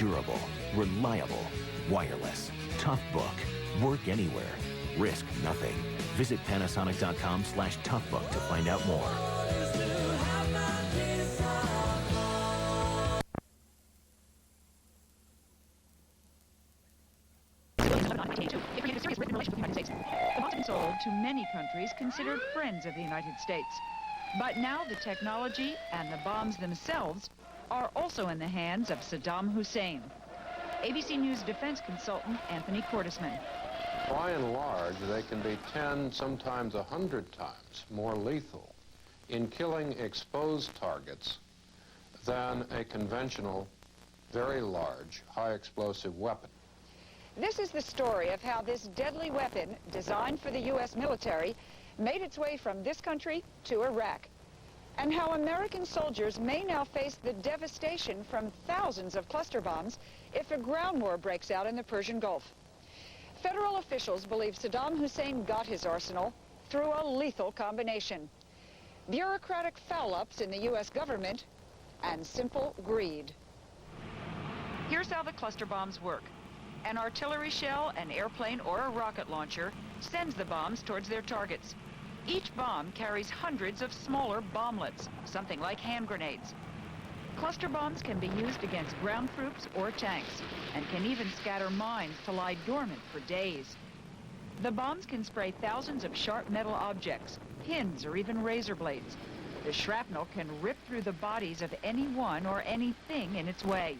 Durable, reliable, wireless, tough book. Work anywhere. Risk nothing. Visit Panasonic.com/toughbook to find out more. The bombs have been sold to many countries considered friends of the United States. But now the technology and the bombs themselves are also in the hands of Saddam Hussein. ABC News defense consultant Anthony Cordesman. By and large, they can be 10, sometimes 100 times more lethal in killing exposed targets than a conventional, very large, high-explosive weapon. This is the story of how this deadly weapon, designed for the U.S. military, made its way from this country to Iraq, and how American soldiers may now face the devastation from thousands of cluster bombs if a ground war breaks out in the Persian Gulf. Federal officials believe Saddam Hussein got his arsenal through a lethal combination: bureaucratic foul-ups in the U.S. government and simple greed. Here's how the cluster bombs work. An artillery shell, an airplane, or a rocket launcher sends the bombs towards their targets. Each bomb carries hundreds of smaller bomblets, something like hand grenades. Cluster bombs can be used against ground troops or tanks, and can even scatter mines to lie dormant for days. The bombs can spray thousands of sharp metal objects, pins, or even razor blades. The shrapnel can rip through the bodies of anyone or anything in its way,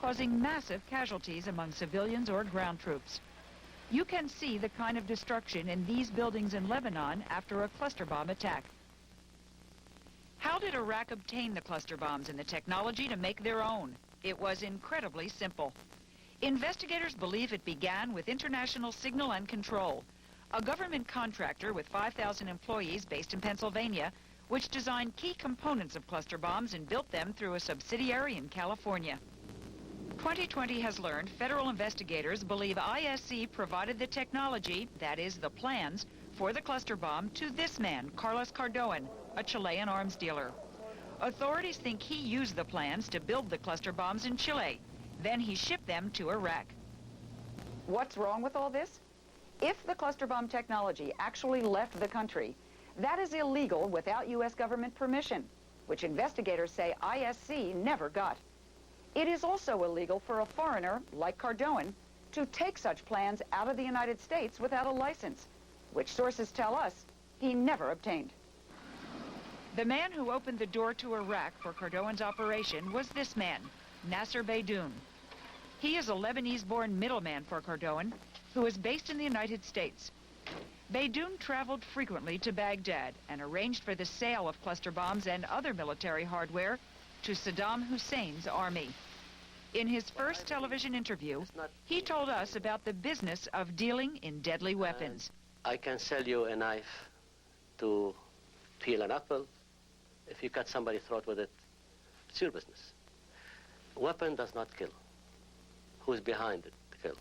causing massive casualties among civilians or ground troops. You can see the kind of destruction in these buildings in Lebanon after a cluster bomb attack. How did Iraq obtain the cluster bombs and the technology to make their own? It was incredibly simple. Investigators believe it began with International Signal and Control, a government contractor with 5,000 employees based in Pennsylvania, which designed key components of cluster bombs and built them through a subsidiary in California. 2020 has learned federal investigators believe ISC provided the technology, that is, the plans, for the cluster bomb to this man, Carlos Cardoan, a Chilean arms dealer. Authorities think he used the plans to build the cluster bombs in Chile. Then he shipped them to Iraq. What's wrong with all this? If the cluster bomb technology actually left the country, that is illegal without U.S. government permission, which investigators say ISC never got. It is also illegal for a foreigner, like Cardoan, to take such plans out of the United States without a license, which sources tell us he never obtained. The man who opened the door to Iraq for Cardoan's operation was this man, Nasser Beydoun. He is a Lebanese-born middleman for Cardoan, who is based in the United States. Beydoun traveled frequently to Baghdad and arranged for the sale of cluster bombs and other military hardware to Saddam Hussein's army. In his first television interview, he told us about the business of dealing in deadly weapons. I can sell you a knife to peel an apple. If you cut somebody's throat with it, it's your business. A weapon does not kill. Who's behind it to kill?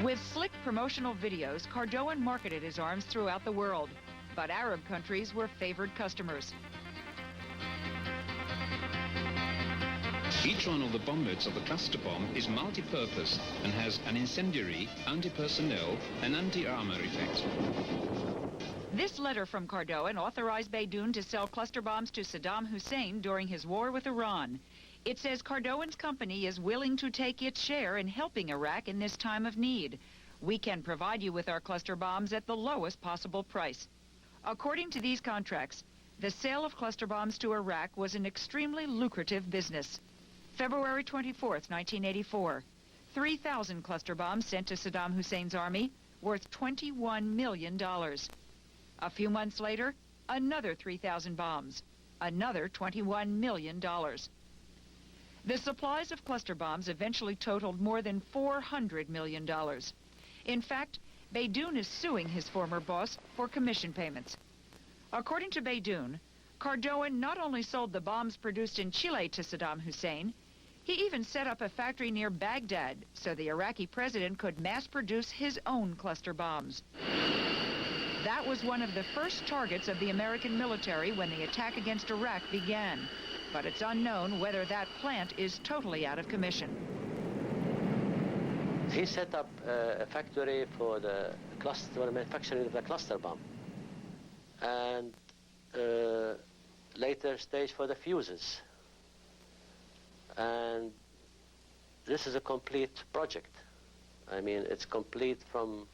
With slick promotional videos, Cardoan marketed his arms throughout the world, but Arab countries were favored customers. Each one of the bomblets of the cluster bomb is multi-purpose and has an incendiary, anti-personnel, and anti-armor effect. This letter from Cardoan authorized Beydoun to sell cluster bombs to Saddam Hussein during his war with Iran. It says Cardoan's company is willing to take its share in helping Iraq in this time of need. We can provide you with our cluster bombs at the lowest possible price. According to these contracts, the sale of cluster bombs to Iraq was an extremely lucrative business. February 24th, 1984, 3,000 cluster bombs sent to Saddam Hussein's army, worth $21 million. A few months later, another 3,000 bombs, another $21 million. The supplies of cluster bombs eventually totaled more than $400 million. In fact, Beydoun is suing his former boss for commission payments. According to Beydoun, Cardoan not only sold the bombs produced in Chile to Saddam Hussein, he even set up a factory near Baghdad so the Iraqi president could mass produce his own cluster bombs. That was one of the first targets of the American military when the attack against Iraq began. But it's unknown whether that plant is totally out of commission. He set up a factory for the manufacturing of the cluster bomb, and later stage for the fuses. And this is a complete project. I mean, it's complete from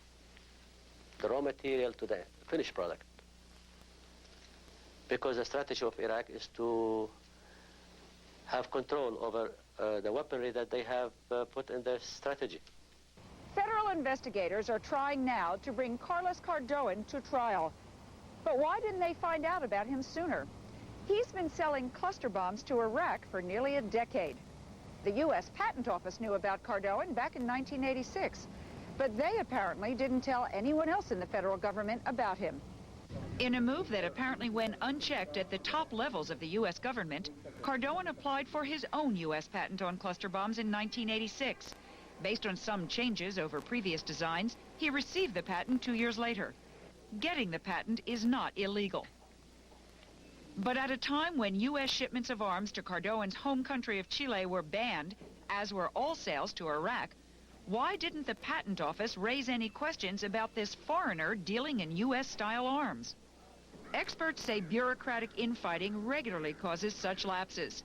the raw material to the finished product. Because the strategy of Iraq is to have control over the weaponry that they have put in their strategy. Federal investigators are trying now to bring Carlos Cardoan to trial. But why didn't they find out about him sooner? He's been selling cluster bombs to Iraq for nearly a decade. The U.S. Patent Office knew about Cardoan back in 1986, but they apparently didn't tell anyone else in the federal government about him. In a move that apparently went unchecked at the top levels of the U.S. government, Cardoan applied for his own U.S. patent on cluster bombs in 1986. Based on some changes over previous designs, he received the patent 2 years later. Getting the patent is not illegal. But at a time when U.S. shipments of arms to Cardoan's home country of Chile were banned, as were all sales to Iraq, why didn't the Patent Office raise any questions about this foreigner dealing in U.S.-style arms? Experts say bureaucratic infighting regularly causes such lapses.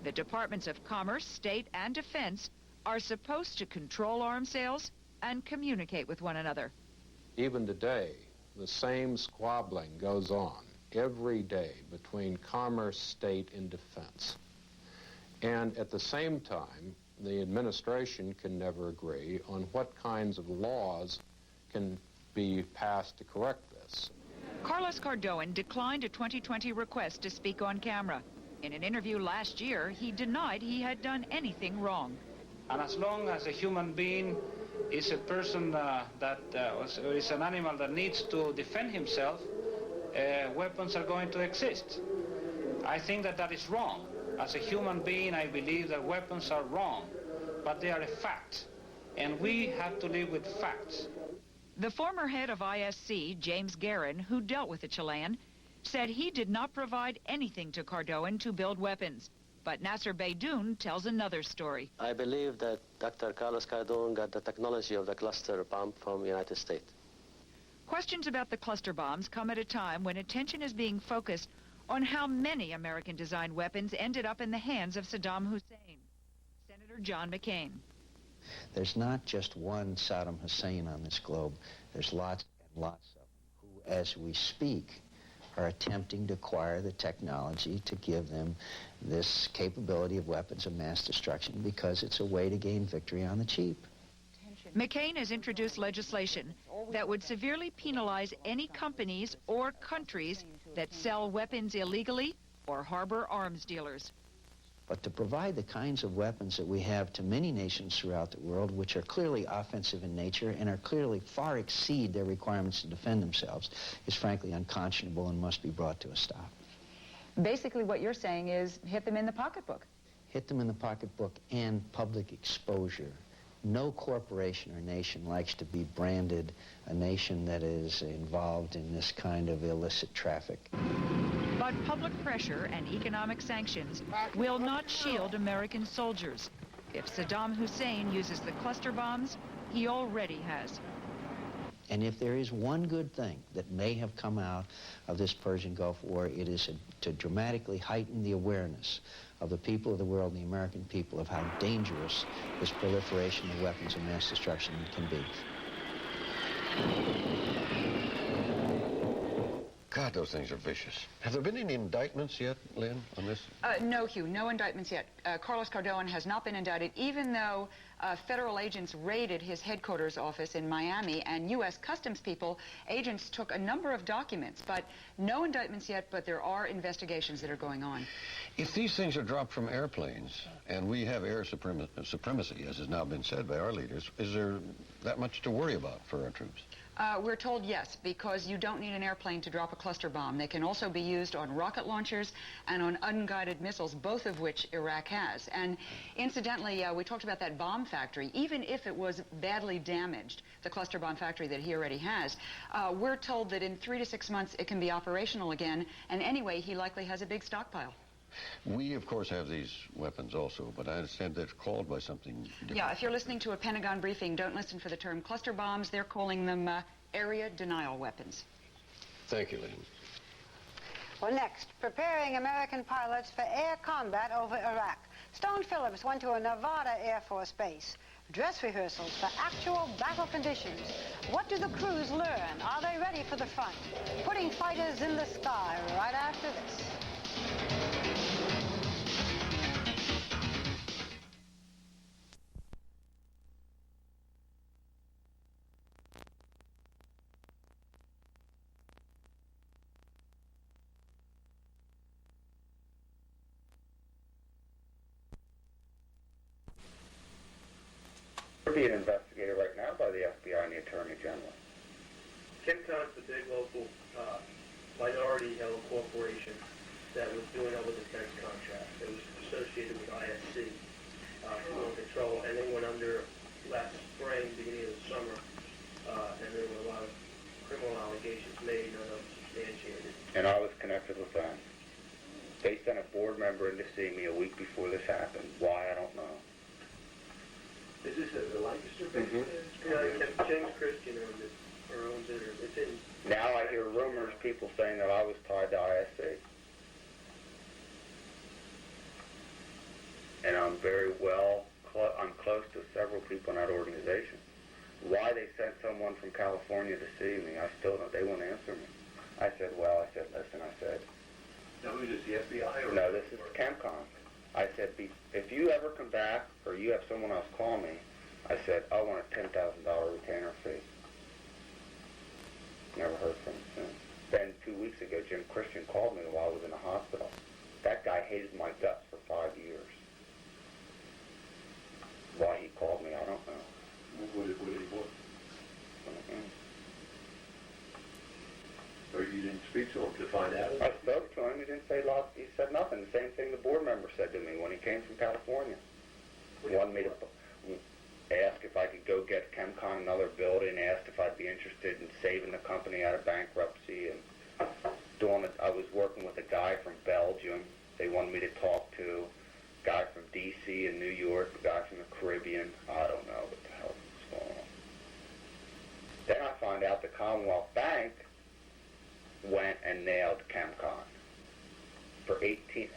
The Departments of Commerce, State, and Defense are supposed to control arms sales and communicate with one another. Even today, the same squabbling goes on every day between commerce, state, and defense. And at the same time, the administration can never agree on what kinds of laws can be passed to correct this. Carlos Cardoan declined a 2020 request to speak on camera. In an interview last year, he denied he had done anything wrong. And as long as a human being is a person or is an animal that needs to defend himself, weapons are going to exist. I think that that is wrong. As a human being, I believe that weapons are wrong, but they are a fact, and we have to live with facts. The former head of ISC, James Guerin, who dealt with the Chilean, said he did not provide anything to Cardoan to build weapons. But Nasser Beydoun tells another story. I believe that Dr. Carlos Cardoan got the technology of the cluster bomb from the United States. Questions about the cluster bombs come at a time when attention is being focused on how many American-designed weapons ended up in the hands of Saddam Hussein. Senator John McCain. There's not just one Saddam Hussein on this globe. There's lots and lots of them who, as we speak, are attempting to acquire the technology to give them this capability of weapons of mass destruction because it's a way to gain victory on the cheap. McCain has introduced legislation that would severely penalize any companies or countries that sell weapons illegally or harbor arms dealers. But to provide the kinds of weapons that we have to many nations throughout the world, which are clearly offensive in nature and are clearly far exceed their requirements to defend themselves, is frankly unconscionable and must be brought to a stop. Basically what you're saying is hit them in the pocketbook. Hit them in the pocketbook and public exposure. No corporation or nation likes to be branded a nation that is involved in this kind of illicit traffic. But public pressure and economic sanctions will not shield American soldiers. If Saddam Hussein uses the cluster bombs, he already has. And if there is one good thing that may have come out of this Persian Gulf War, it is to dramatically heighten the awareness of the people of the world and the American people of how dangerous this proliferation of weapons of mass destruction can be. God, those things are vicious. Have there been any indictments yet, Lynn, on this? No, Hugh, no indictments yet. Carlos Cardoan has not been indicted, even though federal agents raided his headquarters office in Miami, and U.S. Customs agents took a number of documents, but no indictments yet, but there are investigations that are going on. If these things are dropped from airplanes, and we have air supremacy, as has now been said by our leaders, is there that much to worry about for our troops? We're told yes, because you don't need an airplane to drop a cluster bomb. They can also be used on rocket launchers and on unguided missiles, both of which Iraq has. And incidentally, we talked about that bomb factory. Even if it was badly damaged, the cluster bomb factory that he already has, we're told that in 3 to 6 months it can be operational again. And anyway, he likely has a big stockpile. We, of course, have these weapons also, but I understand they're called by something different. Yeah, if you're listening to a Pentagon briefing, don't listen for the term cluster bombs. They're calling them area denial weapons. Thank you, Lynn. Well, next, preparing American pilots for air combat over Iraq. Stone Phillips went to a Nevada Air Force base. Dress rehearsals for actual battle conditions. What do the crews learn? Are they ready for the front? Putting fighters in the sky right after this. We're being investigated right now by the FBI and the Attorney General. ChemCon's the big local minority-held corporation that was doing all the defense contracts. It was associated with ISC, Command Control, and they went under last spring, beginning of the summer, and there were a lot of criminal allegations made, none of them substantiated. And I was connected with them. They sent a board member in to see me a week before this happened. Why, I don't know. Is this a Lancaster base? James Christian owns it, or owns it, or it's in... Now I hear rumors, people saying that I was tied to ISC. And I'm very I'm close to several people in that organization. Why they sent someone from California to see me, I still don't, they won't answer me. I said, listen, Now, who is this, the FBI? Or no, this is ChemCon. I said, if you ever come back or you have someone else call me, I said, I want a $10,000 retainer fee. Never heard from him since. Then 2 weeks ago, Jim Christian called me while I was in the hospital. That guy hated my guts for 5 years. Why he called me, I don't know. What did he want? Or you didn't speak to him to find out? I spoke to him. He didn't say a lot. He said nothing. The same thing the board member said to me when he came from California. He wanted me to ask if I could go get ChemCon another building, asked if I'd be interested in saving the company out of bankruptcy and doing it. I was working with a guy from Belgium. They wanted me to talk to a guy from D.C. and New York, a guy from the Caribbean. I don't know what the hell was going on. Then I find out the Commonwealth Bank went and nailed ChemCon for 18.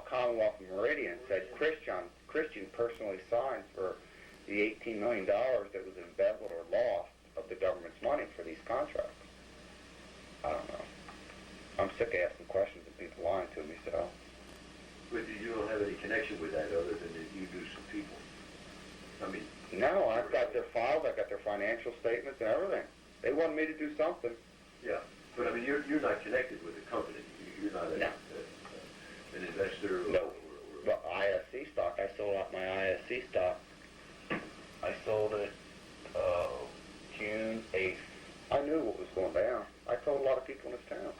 Commonwealth Meridian said Christian personally signed for the $18 million that was embezzled or lost of the government's money for these contracts. I don't know. I'm sick of asking questions and people lying to me, so. But you don't have any connection with that other than that you knew some people? I mean... No, I've got their files, I've got their financial statements and everything. They wanted me to do something. Yeah, but I mean, you're not connected with the company. You're not an investor? No. Well, ISC stock, I sold out my ISC stock. I sold it June 8th. I knew what was going down. I told a lot of people in this town.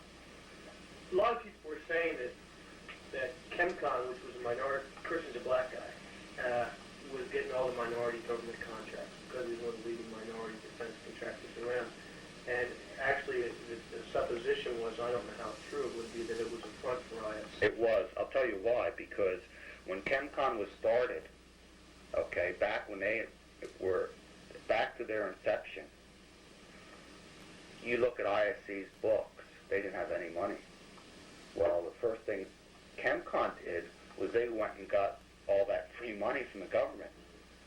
A lot of people were saying that ChemCon, which was a minority, Christian's a black guy, was getting all the minority government contracts because he was one of the leading minority defense contractors around. And actually, the supposition was, I don't know how true it would be, that it was a front for ISC. It was. I'll tell you why. Because when ChemCon was started, okay, back when they were back to their inception, you look at ISC's books, they didn't have any money. Well, the first thing ChemCon did was they went and got all that free money from the government.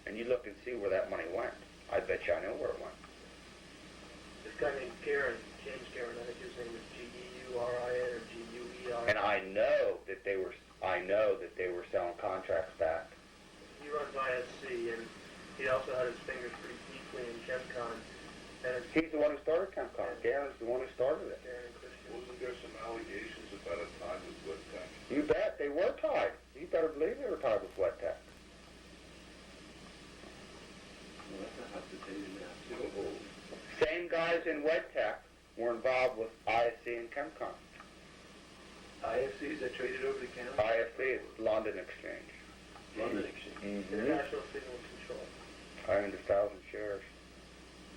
And you look and see where that money went. I bet you I know where it went. This guy named James Guerin, I think his name is G-E-U-R-I-N or G-U-E-R. And I know that they were selling contracts back. He runs ISC, and he also had his fingers pretty deeply in ChemCon. And he's the one who started ChemCon. Guerin's the one who started it. Wasn't there some allegations about a tie with Wet Tech? You bet. They were tied. You better believe they were tied with Wet Tech. Well, that's not up to date now. Same guys in WedTech were involved with ISC and ChemCon. ISCs that traded over the counter? ISC is London Exchange. London Exchange. Mm-hmm. International Signal Control. I owned 1,000 shares.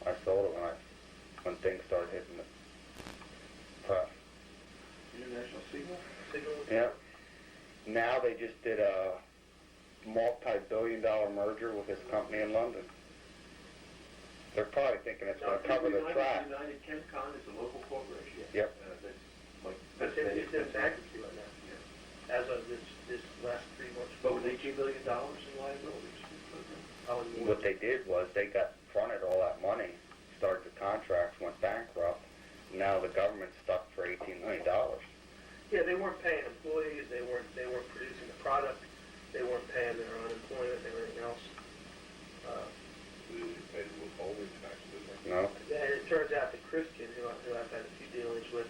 I sold it when things started hitting the press. International Signal? Yeah. Now they just did a multi-billion-dollar merger with this company in London. They're probably thinking it's going to cover their tracks. United ChemCon is a local corporation. Yep. It's in bankruptcy right now. Yeah. As of this last 3 months. But with $18 billion in liabilities. What they did was they got fronted all that money, started the contracts, went bankrupt. Now the government's stuck for $18 million. Yeah, they weren't paying employees. They weren't producing the product. They weren't paying their unemployment and everything else. They didn't pay the withholding tax, did they? No. And it turns out that Christian, who I've had a few dealings with,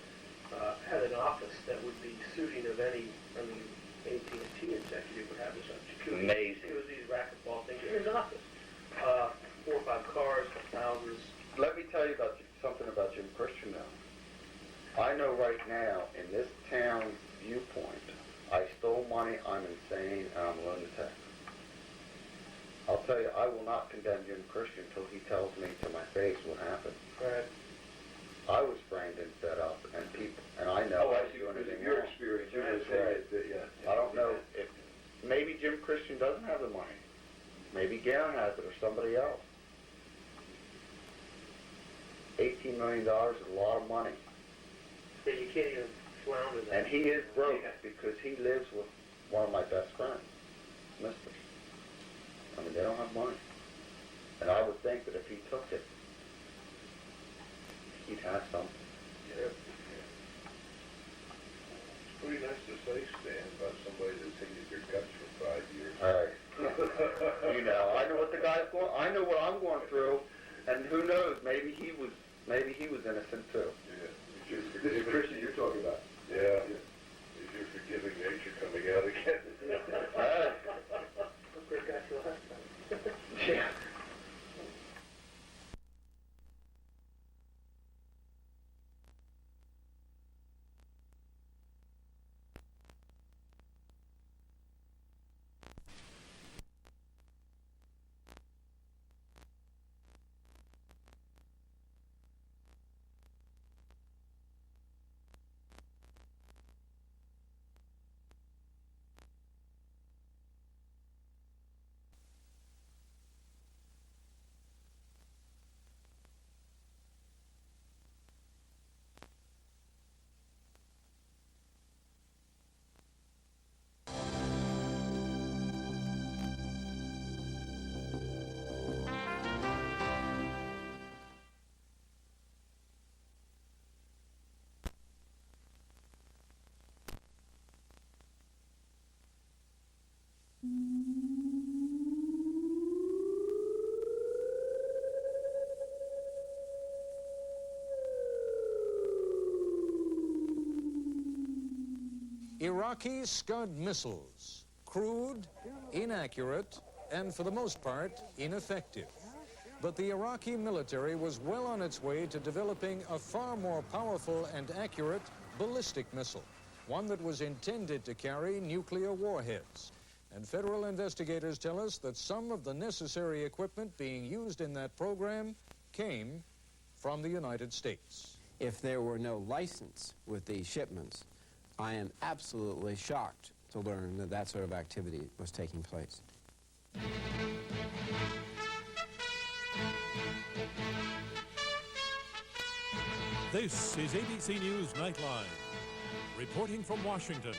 had an office that would be suiting of any AT&T executive would have this security. Amazing. It was these racquetball things in his office. 4 or 5 cars, houses. Let me tell you something about Jim Christian now. I know right now, in this town viewpoint, I stole money, I'm insane, and I'm a lunatic. I'll tell you, I will not condemn Jim Christian until he tells me to my face what happened. Right. I was framed and set up, and I know I was doing anything wrong. Experience. Right. I don't know if maybe Jim Christian doesn't have the money. Maybe Garen has it or somebody else. $18 million is a lot of money. Yeah, you can't even flounder that. And he is broke because he lives with one of my best friends, Mr. I mean, they don't have money. And I would think that if he took it, he'd have something. Yeah. It's pretty nice to say, Stan, about somebody that's hated your guts for 5 years. All right. You know, I know what the guy's going. I know what I'm going through, and who knows? Maybe he was innocent too. Yeah. This is Christian you're talking about. Yeah. Is your forgiving nature coming out again? Great guy for the last time. Yeah. Iraqi Scud missiles, crude, inaccurate, and for the most part, ineffective. But the Iraqi military was well on its way to developing a far more powerful and accurate ballistic missile, one that was intended to carry nuclear warheads. And federal investigators tell us that some of the necessary equipment being used in that program came from the United States. If there were no license with these shipments, I am absolutely shocked to learn that that sort of activity was taking place. This is ABC News Nightline. Reporting from Washington,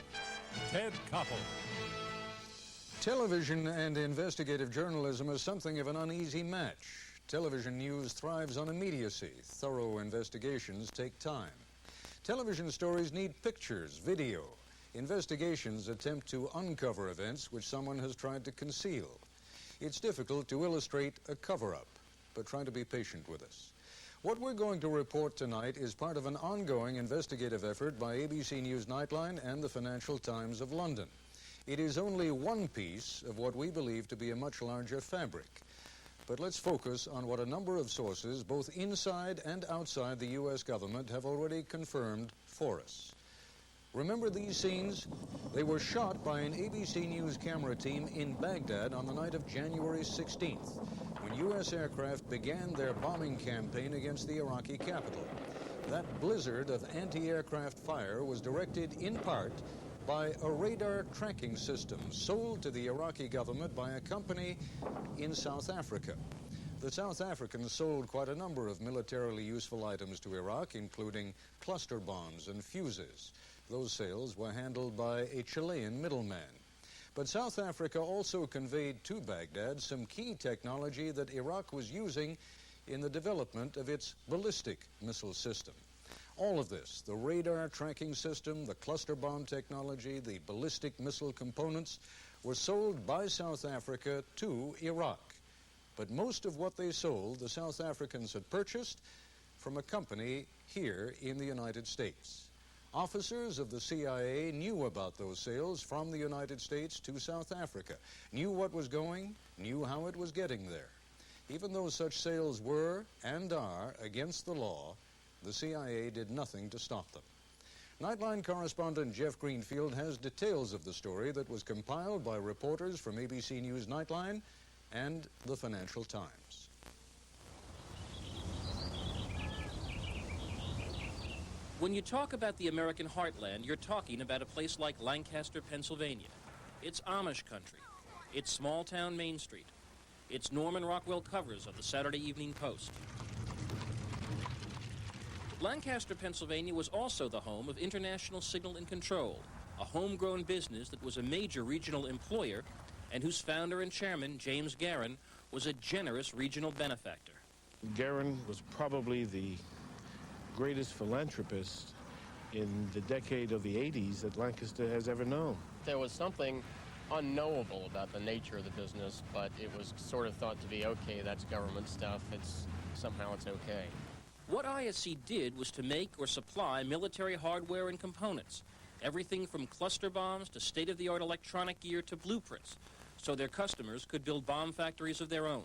Ted Koppel. Television and investigative journalism is something of an uneasy match. Television news thrives on immediacy. Thorough investigations take time. Television stories need pictures, video. Investigations attempt to uncover events which someone has tried to conceal. It's difficult to illustrate a cover-up, but try to be patient with us. What we're going to report tonight is part of an ongoing investigative effort by ABC News Nightline and the Financial Times of London. It is only one piece of what we believe to be a much larger fabric. But let's focus on what a number of sources, both inside and outside the U.S. government, have already confirmed for us. Remember these scenes? They were shot by an ABC News camera team in Baghdad on the night of January 16th, when U.S. aircraft began their bombing campaign against the Iraqi capital. That blizzard of anti-aircraft fire was directed in part by a radar tracking system sold to the Iraqi government by a company in South Africa. The South Africans sold quite a number of militarily useful items to Iraq, including cluster bombs and fuses. Those sales were handled by a Chilean middleman. But South Africa also conveyed to Baghdad some key technology that Iraq was using in the development of its ballistic missile system. All of this, the radar tracking system, the cluster bomb technology, the ballistic missile components, were sold by South Africa to Iraq. But most of what they sold, the South Africans had purchased from a company here in the United States. Officers of the CIA knew about those sales from the United States to South Africa, knew what was going, knew how it was getting there. Even though such sales were and are against the law, the CIA did nothing to stop them. Nightline correspondent Jeff Greenfield has details of the story that was compiled by reporters from ABC News Nightline and the Financial Times. When you talk about the American heartland, you're talking about a place like Lancaster, Pennsylvania. It's Amish country. It's small-town Main Street. It's Norman Rockwell covers of the Saturday Evening Post. Lancaster, Pennsylvania was also the home of International Signal and Control, a homegrown business that was a major regional employer and whose founder and chairman, James Guerin, was a generous regional benefactor. Guerin was probably the greatest philanthropist in the decade of the 80s that Lancaster has ever known. There was something unknowable about the nature of the business, but it was sort of thought to be, okay, that's government stuff, somehow it's okay. What ISC did was to make or supply military hardware and components, everything from cluster bombs to state-of-the-art electronic gear to blueprints, so their customers could build bomb factories of their own.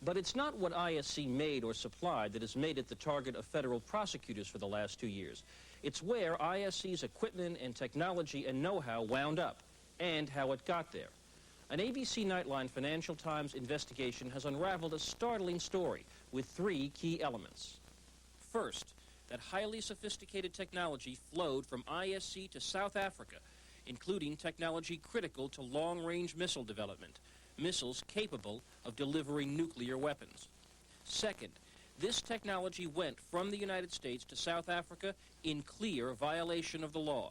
But it's not what ISC made or supplied that has made it the target of federal prosecutors for the last 2 years. It's where ISC's equipment and technology and know-how wound up, and how it got there. An ABC Nightline Financial Times investigation has unraveled a startling story with 3 key elements. First, that highly sophisticated technology flowed from ISC to South Africa, including technology critical to long-range missile development, missiles capable of delivering nuclear weapons. Second, this technology went from the United States to South Africa in clear violation of the law.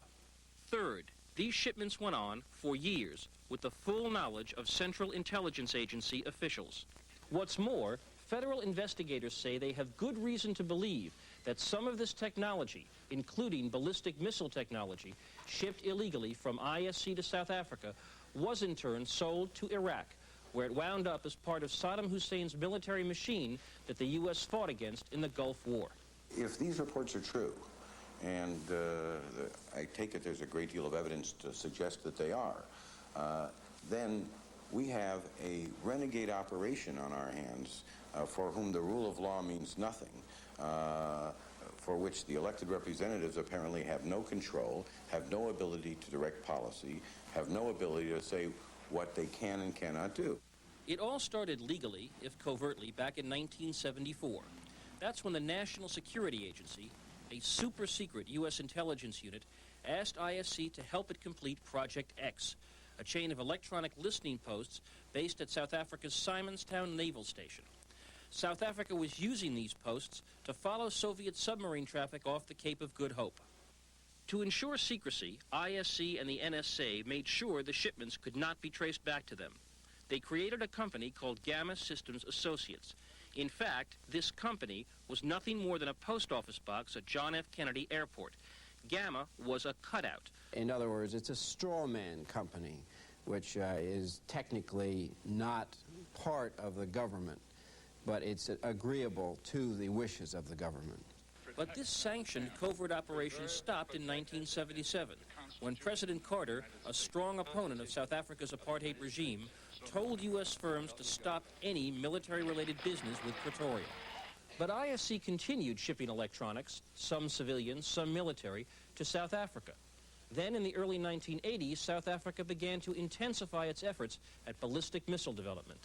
Third, these shipments went on for years with the full knowledge of Central Intelligence Agency officials. What's more, federal investigators say they have good reason to believe that some of this technology, including ballistic missile technology, shipped illegally from ISC to South Africa, was in turn sold to Iraq, where it wound up as part of Saddam Hussein's military machine that the U.S. fought against in the Gulf War. If these reports are true, and I take it there's a great deal of evidence to suggest that they are, then we have a renegade operation on our hands for whom the rule of law means nothing, for which the elected representatives apparently have no control, have no ability to direct policy, have no ability to say what they can and cannot do. It all started legally, if covertly, back in 1974. That's when the National Security Agency, a super-secret U.S. intelligence unit, asked ISC to help it complete Project X, a chain of electronic listening posts based at South Africa's Simonstown Naval Station. South Africa was using these posts to follow Soviet submarine traffic off the Cape of Good Hope. To ensure secrecy, ISC and the NSA made sure the shipments could not be traced back to them. They created a company called Gamma Systems Associates. In fact, this company was nothing more than a post office box at John F. Kennedy Airport. Gamma was a cutout. In other words, it's a straw man company, which is technically not part of the government, but it's agreeable to the wishes of the government. But this sanctioned covert operation stopped in 1977, when President Carter, a strong opponent of South Africa's apartheid regime, told U.S. firms to stop any military-related business with Pretoria. But ISC continued shipping electronics, some civilian, some military, to South Africa. Then, in the early 1980s, South Africa began to intensify its efforts at ballistic missile development.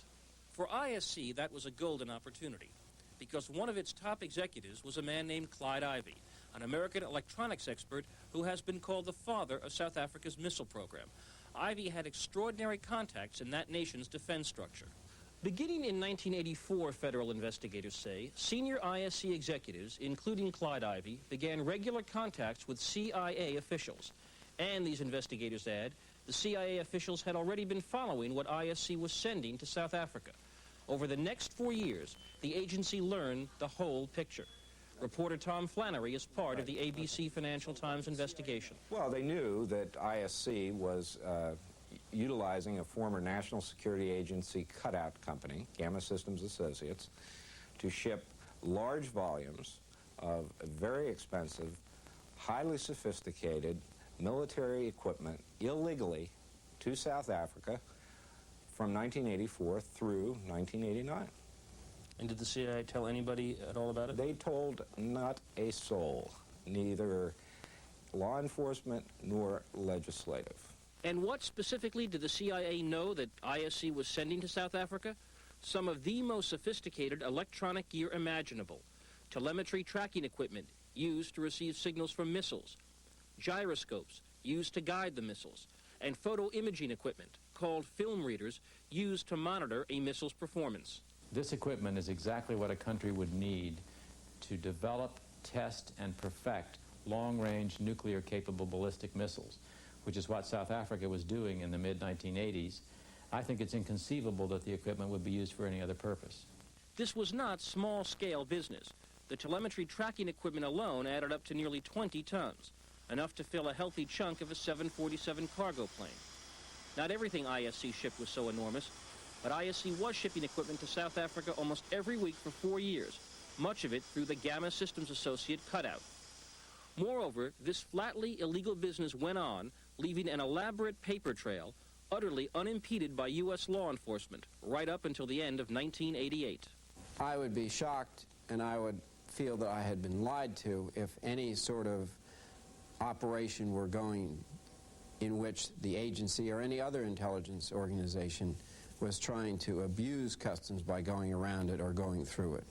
For ISC, that was a golden opportunity, because one of its top executives was a man named Clyde Ivey, an American electronics expert who has been called the father of South Africa's missile program. Ivey had extraordinary contacts in that nation's defense structure. Beginning in 1984, federal investigators say, senior ISC executives, including Clyde Ivey, began regular contacts with CIA officials. And these investigators add, the CIA officials had already been following what ISC was sending to South Africa. Over the next 4 years, the agency learned the whole picture. Reporter Tom Flannery is part of the ABC Financial Times investigation. Well, they knew that ISC was utilizing a former National Security Agency cutout company, Gamma Systems Associates, to ship large volumes of very expensive, highly sophisticated military equipment illegally to South Africa from 1984 through 1989. And did the CIA tell anybody at all about it? They told not a soul, neither law enforcement nor legislative. And what specifically did the CIA know that ISC was sending to South Africa? Some of the most sophisticated electronic gear imaginable. Telemetry tracking equipment used to receive signals from missiles. Gyroscopes used to guide the missiles. And photo imaging equipment, called film readers, used to monitor a missile's performance. This equipment is exactly what a country would need to develop, test, and perfect long-range nuclear-capable ballistic missiles, which is what South Africa was doing in the mid-1980s. I think it's inconceivable that the equipment would be used for any other purpose. This was not small-scale business. The telemetry tracking equipment alone added up to nearly 20 tons, enough to fill a healthy chunk of a 747 cargo plane. Not everything ISC shipped was so enormous, but ISC was shipping equipment to South Africa almost every week for 4 years, much of it through the Gamma Systems Associate cutout. Moreover, this flatly illegal business went on, leaving an elaborate paper trail, utterly unimpeded by U.S. law enforcement, right up until the end of 1988. I would be shocked, and I would feel that I had been lied to if any sort of operation were going in which the agency or any other intelligence organization was trying to abuse customs by going around it or going through it.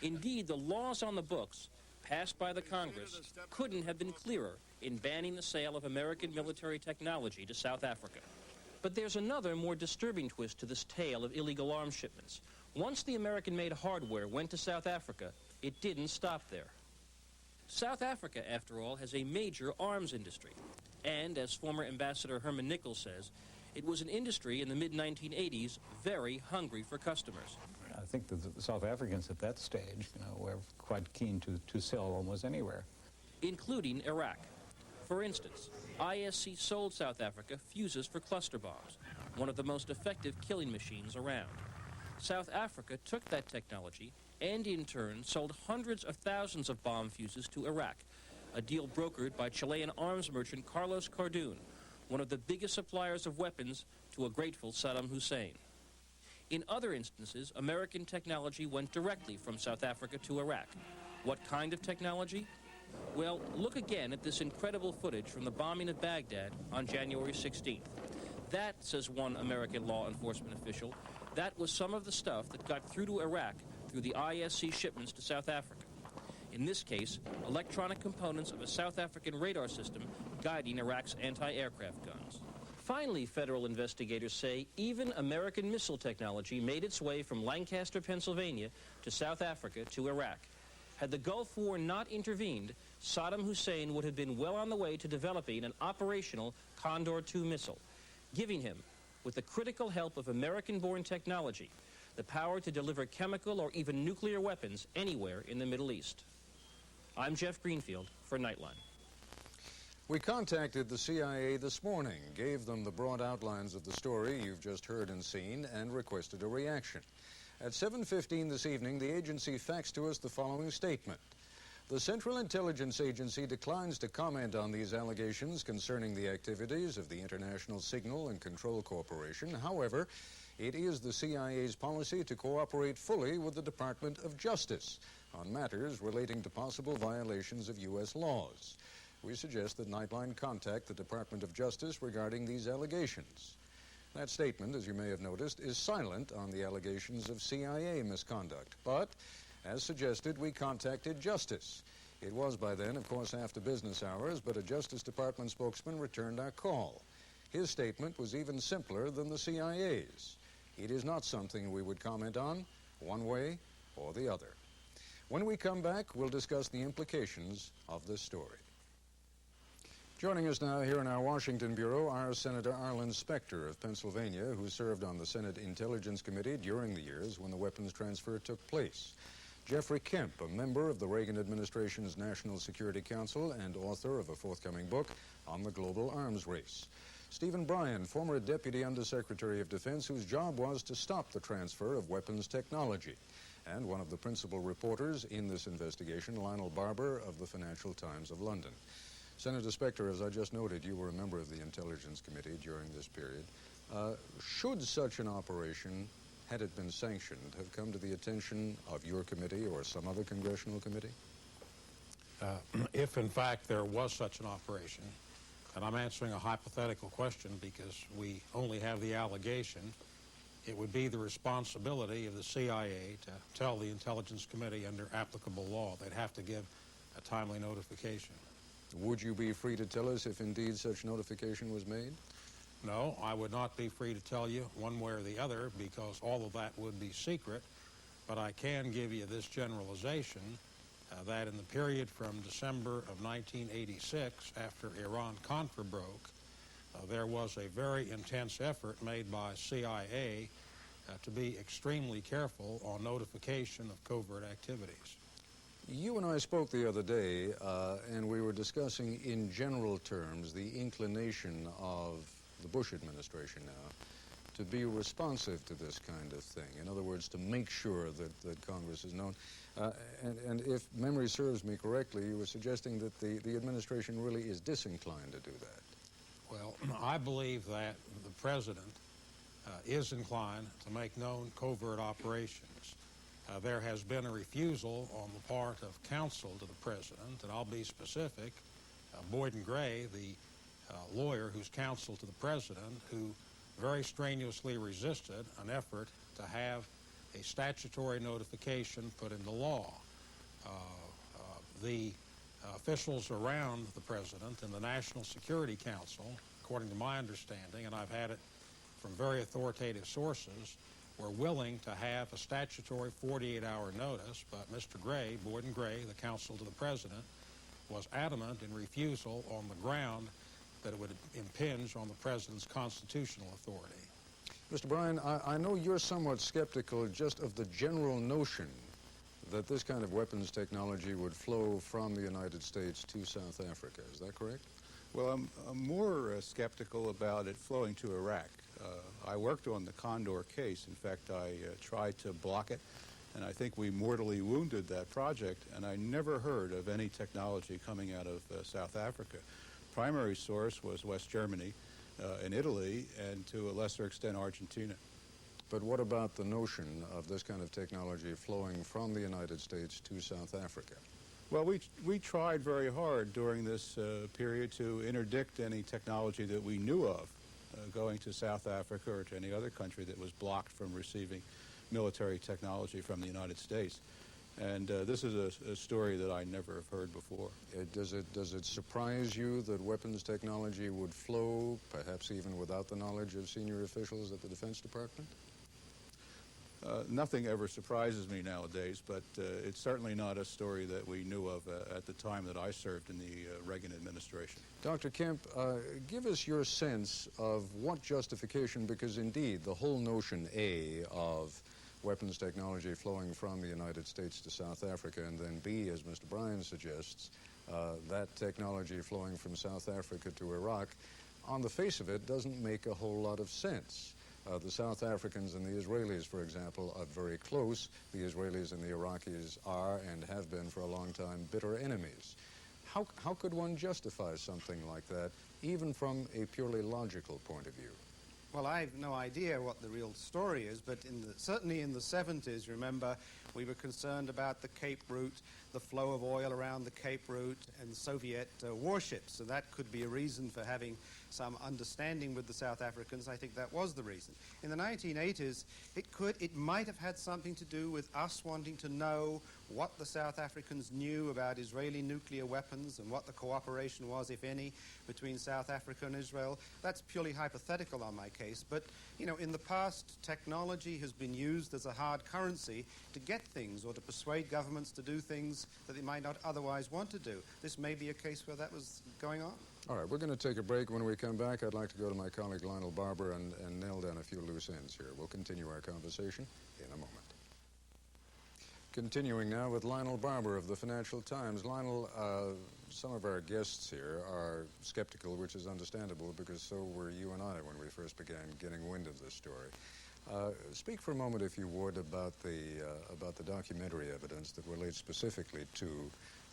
Indeed, the laws on the books, passed by the Congress, couldn't have been clearer in banning the sale of American military technology to South Africa. But there's another, more disturbing twist to this tale of illegal arms shipments. Once the American-made hardware went to South Africa, it didn't stop there. South Africa, after all, has a major arms industry. And, as former Ambassador Herman Nichols says, it was an industry in the mid-1980s very hungry for customers. I think the South Africans at that stage, were quite keen to sell almost anywhere. Including Iraq. For instance, ISC sold South Africa fuses for cluster bombs, one of the most effective killing machines around. South Africa took that technology and, in turn, sold hundreds of thousands of bomb fuses to Iraq, a deal brokered by Chilean arms merchant Carlos Cardoon, one of the biggest suppliers of weapons to a grateful Saddam Hussein. In other instances, American technology went directly from South Africa to Iraq. What kind of technology? Well, look again at this incredible footage from the bombing of Baghdad on January 16th. That, says one American law enforcement official, that was some of the stuff that got through to Iraq through the ISC shipments to South Africa. In this case, electronic components of a South African radar system guiding Iraq's anti-aircraft guns. Finally, federal investigators say even American missile technology made its way from Lancaster, Pennsylvania to South Africa to Iraq. Had the Gulf War not intervened, Saddam Hussein would have been well on the way to developing an operational Condor II missile, giving him, with the critical help of American-born technology, the power to deliver chemical or even nuclear weapons anywhere in the Middle East. I'm Jeff Greenfield for Nightline. We contacted the CIA this morning, gave them the broad outlines of the story you've just heard and seen, and requested a reaction. At 7:15 this evening, the agency faxed to us the following statement. The Central Intelligence Agency declines to comment on these allegations concerning the activities of the International Signal and Control Corporation. However, it is the CIA's policy to cooperate fully with the Department of Justice on matters relating to possible violations of U.S. laws. We suggest that Nightline contact the Department of Justice regarding these allegations. That statement, as you may have noticed, is silent on the allegations of CIA misconduct. But, as suggested, we contacted Justice. It was by then, of course, after business hours, but a Justice Department spokesman returned our call. His statement was even simpler than the CIA's. It is not something we would comment on, one way or the other. When we come back, we'll discuss the implications of this story. Joining us now here in our Washington Bureau are Senator Arlen Specter of Pennsylvania, who served on the Senate Intelligence Committee during the years when the weapons transfer took place. Jeffrey Kemp, a member of the Reagan administration's National Security Council and author of a forthcoming book on the global arms race. Stephen Bryan, former Deputy Undersecretary of Defense, whose job was to stop the transfer of weapons technology. And one of the principal reporters in this investigation, Lionel Barber of the Financial Times of London. Senator Specter, as I just noted, you were a member of the Intelligence Committee during this period. Should such an operation, had it been sanctioned, have come to the attention of your committee or some other congressional committee? If, in fact, there was such an operation, and I'm answering a hypothetical question because we only have the allegation, it would be the responsibility of the CIA to tell the Intelligence Committee under applicable law. They'd have to give a timely notification. Would you be free to tell us if indeed such notification was made? No, I would not be free to tell you one way or the other because all of that would be secret, but I can give you this generalization that in the period from December of 1986, after Iran-Contra broke, there was a very intense effort made by CIA to be extremely careful on notification of covert activities. You and I spoke the other day, and we were discussing in general terms the inclination of the Bush administration now to be responsive to this kind of thing. In other words, to make sure that Congress is known. And if memory serves me correctly, you were suggesting that the administration really is disinclined to do that. Well, I believe that the President is inclined to make known covert operations. There has been a refusal on the part of counsel to the President, and I'll be specific. Boyd and Gray, the lawyer who's counsel to the President, who very strenuously resisted an effort to have a statutory notification put into law. The officials around the President and the National Security Council, according to my understanding, and I've had it from very authoritative sources, were willing to have a statutory 48-hour notice, but Mr. Gray, Boyd and Gray, the counsel to the President, was adamant in refusal on the ground that it would impinge on the President's constitutional authority. Mr. Bryan, I know you're somewhat skeptical just of the general notion that this kind of weapons technology would flow from the United States to South Africa. Is that correct? Well, I'm more skeptical about it flowing to Iraq. I worked on the Condor case. In fact, I tried to block it, and I think we mortally wounded that project, and I never heard of any technology coming out of South Africa. Primary source was West Germany and Italy, and to a lesser extent Argentina. But what about the notion of this kind of technology flowing from the United States to South Africa? Well, we tried very hard during this period to interdict any technology that we knew of going to South Africa or to any other country that was blocked from receiving military technology from the United States. And this is a story that I never have heard before. Does it surprise you that weapons technology would flow, perhaps even without the knowledge of senior officials at the Defense Department? Nothing ever surprises me nowadays, but it's certainly not a story that we knew of at the time that I served in the Reagan administration. Dr. Kemp, give us your sense of what justification, because indeed the whole notion, A, of weapons technology flowing from the United States to South Africa, and then B, as Mr. Bryan suggests, that technology flowing from South Africa to Iraq, on the face of it, doesn't make a whole lot of sense. The South Africans and the Israelis, for example, are very close. The Israelis and the Iraqis are and have been for a long time bitter enemies. How could one justify something like that, even from a purely logical point of view? Well, I have no idea what the real story is, but certainly in the 70s, remember, we were concerned about the Cape route, the flow of oil around the Cape route, and Soviet warships. So that could be a reason for having some understanding with the South Africans. I think that was the reason. In the 1980s, it might have had something to do with us wanting to know what the South Africans knew about Israeli nuclear weapons and what the cooperation was, if any, between South Africa and Israel. That's purely hypothetical on my case, but, you know, in the past, technology has been used as a hard currency to get things or to persuade governments to do things that they might not otherwise want to do. This may be a case where that was going on. All right, we're going to take a break. When we come back, I'd like to go to my colleague Lionel Barber and nail down a few loose ends here. We'll continue our conversation in a moment. Continuing now with Lionel Barber of the Financial Times. Lionel, some of our guests here are skeptical, which is understandable, because so were you and I when we first began getting wind of this story. Speak for a moment, if you would, about the documentary evidence that relates specifically to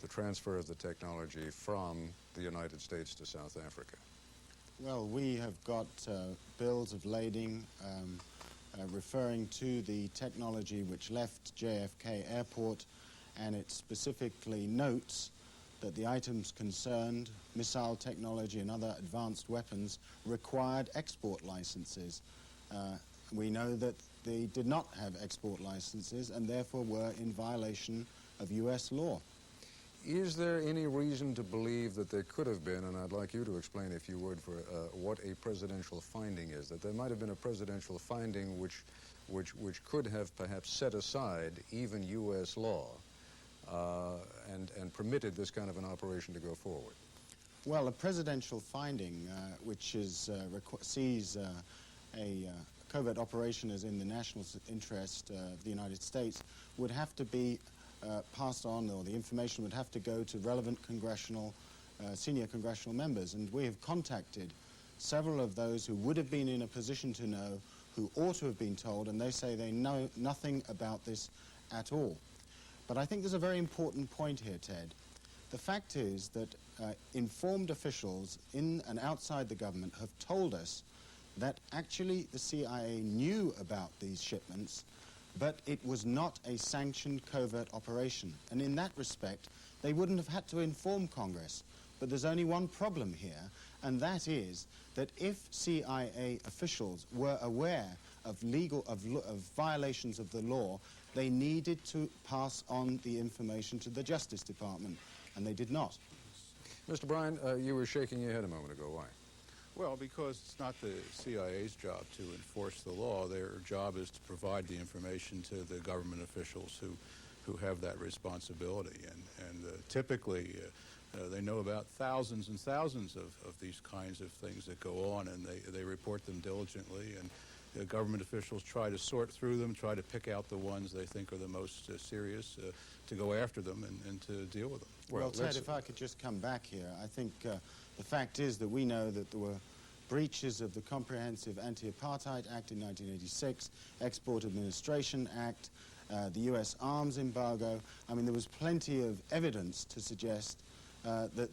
the transfer of the technology from the United States to South Africa. Well, we have got bills of lading referring to the technology which left JFK Airport, and it specifically notes that the items concerned, missile technology and other advanced weapons, required export licenses. We know that they did not have export licenses and therefore were in violation of U.S. law. Is there any reason to believe that there could have been, and I'd like you to explain, if you would, for what a presidential finding is, that there might have been a presidential finding which could have perhaps set aside even U.S. law and permitted this kind of an operation to go forward? Well, a presidential finding which sees a covert operation as in the national interest of the United States would have to be passed on, or the information would have to go to relevant senior congressional members. And we have contacted several of those who would have been in a position to know, who ought to have been told, and they say they know nothing about this at all. But I think there's a very important point here, Ted. The fact is that informed officials in and outside the government have told us that actually the CIA knew about these shipments, but it was not a sanctioned covert operation. And in that respect, they wouldn't have had to inform Congress. But there's only one problem here, and that is that if CIA officials were aware of violations of the law, they needed to pass on the information to the Justice Department, and they did not. Mr. Bryan, you were shaking your head a moment ago. Why? Well, because it's not the CIA's job to enforce the law. Their job is to provide the information to the government officials who have that responsibility. And typically, they know about thousands and thousands of these kinds of things that go on, and they report them diligently. And government officials try to sort through them, try to pick out the ones they think are the most serious, to go after them and to deal with them. Well, Ted, if I could just come back here, I think the fact is that we know that there were breaches of the Comprehensive Anti-Apartheid Act in 1986, Export Administration Act, the U.S. arms embargo. I mean, there was plenty of evidence to suggest that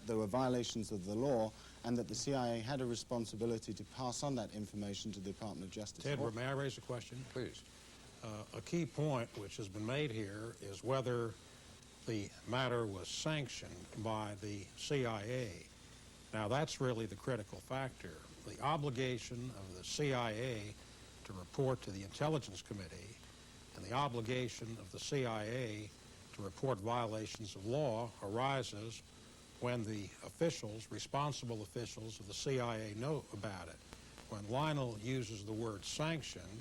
there were violations of the law and that the CIA had a responsibility to pass on that information to the Department of Justice. Ted, may I raise a question? Please. A key point which has been made here is whether the matter was sanctioned by the CIA. Now, that's really the critical factor. The obligation of the CIA to report to the Intelligence Committee and the obligation of the CIA to report violations of law arises when the officials, responsible officials of the CIA, know about it. When Lionel uses the word sanctioned,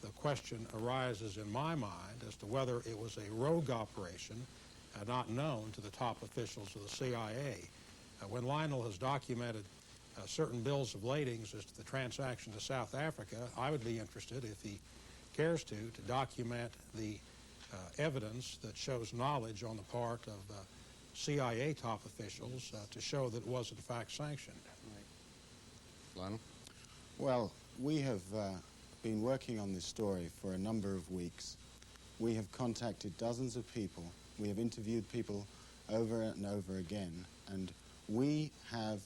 the question arises in my mind as to whether it was a rogue operation not known to the top officials of the CIA. When Lionel has documented certain bills of ladings as to the transaction to South Africa, I would be interested, if he cares to document the evidence that shows knowledge on the part of CIA top officials to show that it was in fact sanctioned. Lionel? Well, we have been working on this story for a number of weeks. We have contacted dozens of people. We have interviewed people over and over again. And we have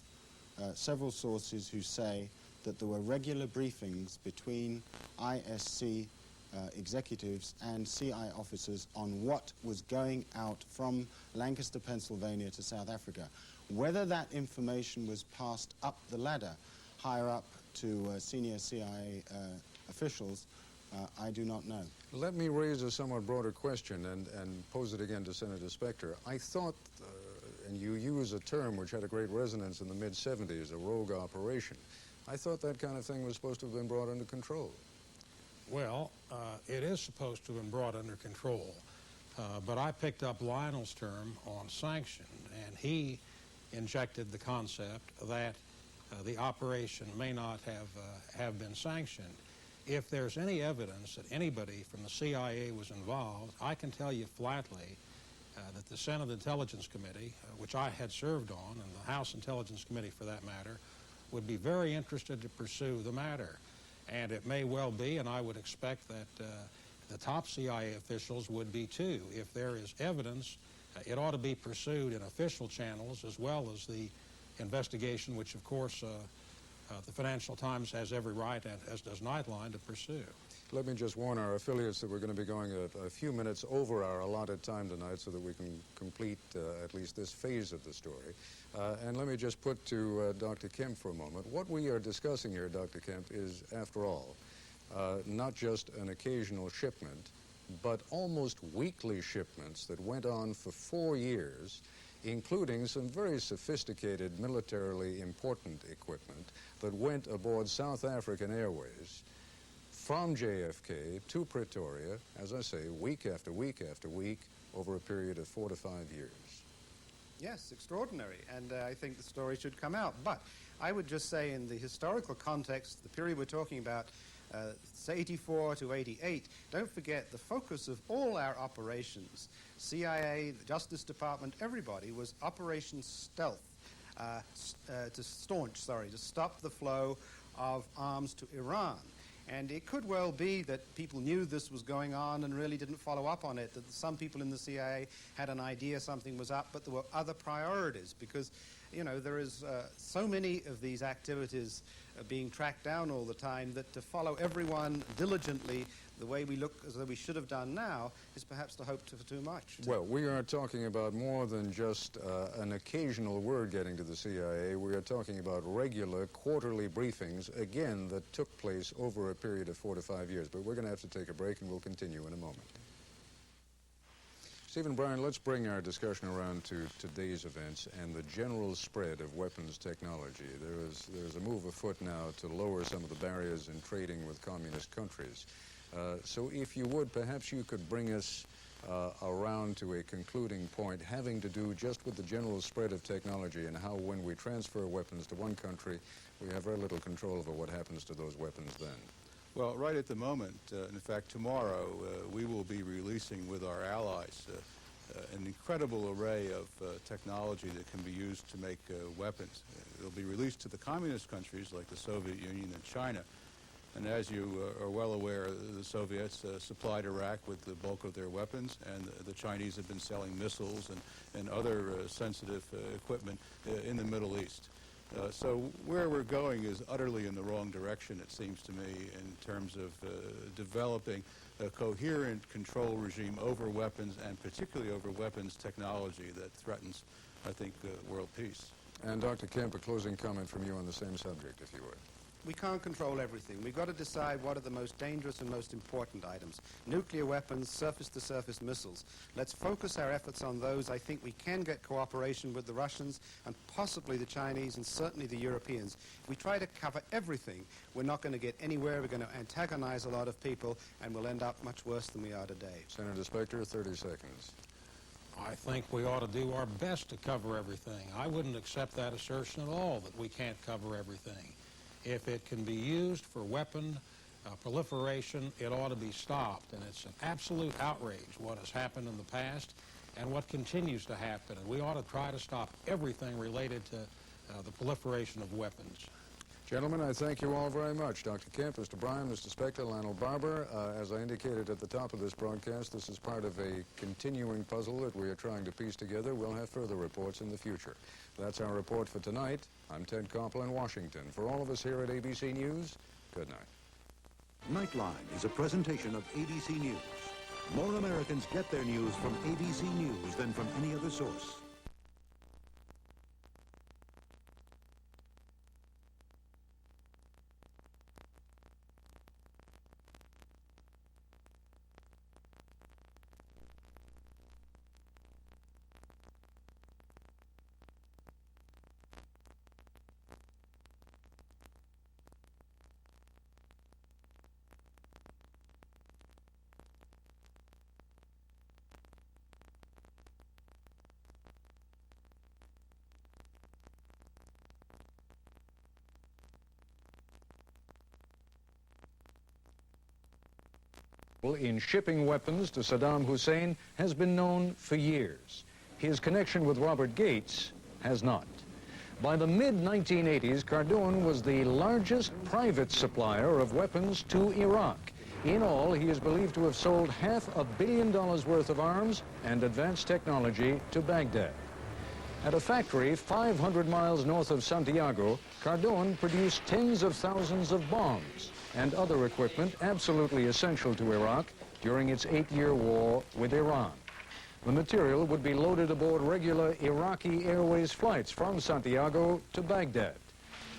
several sources who say that there were regular briefings between ISC executives and CI officers on what was going out from Lancaster, Pennsylvania to South Africa. Whether that information was passed up the ladder, higher up to senior CIA officials, I do not know. Let me raise a somewhat broader question and pose it again to Senator Specter. I thought, and you use a term which had a great resonance in the mid-'70s, a rogue operation. I thought that kind of thing was supposed to have been brought under control. Well, it is supposed to have been brought under control, but I picked up Lionel's term on sanction, and he injected the concept that the operation may not have been sanctioned. If there's any evidence that anybody from the CIA was involved, I can tell you flatly that the Senate Intelligence Committee, which I had served on, and the House Intelligence Committee for that matter, would be very interested to pursue the matter. And it may well be, and I would expect that the top CIA officials would be too. If there is evidence, it ought to be pursued in official channels as well as the investigation, which of course the Financial Times has every right, and as does Nightline, to pursue. Let me just warn our affiliates that we're going to be going a few minutes over our allotted time tonight so that we can complete at least this phase of the story. And let me just put to Dr. Kemp for a moment. What we are discussing here, Dr. Kemp, is, after all, not just an occasional shipment, but almost weekly shipments that went on for 4 years, including some very sophisticated militarily important equipment that went aboard South African Airways from JFK to Pretoria, as I say, week after week after week, over a period of 4 to 5 years. Yes, extraordinary, and I think the story should come out. But I would just say in the historical context, the period we're talking about, 84 to 88, don't forget the focus of all our operations, CIA, the Justice Department, everybody, was Operation Stealth, to stop the flow of arms to Iran. And it could well be that people knew this was going on and really didn't follow up on it, that some people in the CIA had an idea something was up, but there were other priorities because, you know, there is so many of these activities being tracked down all the time that to follow everyone diligently the way we look as though we should have done now is perhaps to hope for too much. Well, we are talking about more than just an occasional word getting to the CIA. We are talking about regular quarterly briefings, again, that took place over a period of 4 to 5 years. But we're going to have to take a break, and we'll continue in a moment. Stephen Bryan, let's bring our discussion around to today's events and the general spread of weapons technology. There's a move afoot now to lower some of the barriers in trading with communist countries. So if you would, perhaps you could bring us around to a concluding point having to do just with the general spread of technology and how when we transfer weapons to one country, we have very little control over what happens to those weapons then. Well, right at the moment, in fact, tomorrow, we will be releasing with our allies an incredible array of technology that can be used to make weapons. It'll be released to the communist countries like the Soviet Union and China. And as you are well aware, the Soviets supplied Iraq with the bulk of their weapons, and the Chinese have been selling missiles and other sensitive equipment in the Middle East. So where we're going is utterly in the wrong direction, it seems to me, in terms of developing a coherent control regime over weapons, and particularly over weapons technology that threatens, I think, world peace. And Dr. Kemp, a closing comment from you on the same subject, if you would. We can't control everything. We've got to decide what are the most dangerous and most important items. Nuclear weapons, surface-to-surface missiles. Let's focus our efforts on those. I think we can get cooperation with the Russians and possibly the Chinese and certainly the Europeans. If we try to cover everything, we're not going to get anywhere. We're going to antagonize a lot of people, and we'll end up much worse than we are today. Senator Specter, 30 seconds. I think we ought to do our best to cover everything. I wouldn't accept that assertion at all, that we can't cover everything. If it can be used for weapon proliferation, it ought to be stopped. And it's an absolute outrage what has happened in the past and what continues to happen. And we ought to try to stop everything related to the proliferation of weapons. Gentlemen, I thank you all very much. Dr. Kemp, Mr. Bryan, Mr. Spector, Lionel Barber. As I indicated at the top of this broadcast, this is part of a continuing puzzle that we are trying to piece together. We'll have further reports in the future. That's our report for tonight. I'm Ted Koppel in Washington. For all of us here at ABC News, good night. Nightline is a presentation of ABC News. More Americans get their news from ABC News than from any other source. In shipping weapons to Saddam Hussein has been known for years. His connection with Robert Gates has not. By the mid-1980s, Cardoon was the largest private supplier of weapons to Iraq. In all, he is believed to have sold $500 million worth of arms and advanced technology to Baghdad. At a factory 500 miles north of Santiago, Cardoon produced tens of thousands of bombs and other equipment absolutely essential to Iraq during its 8-year war with Iran. The material would be loaded aboard regular Iraqi Airways flights from Santiago to Baghdad.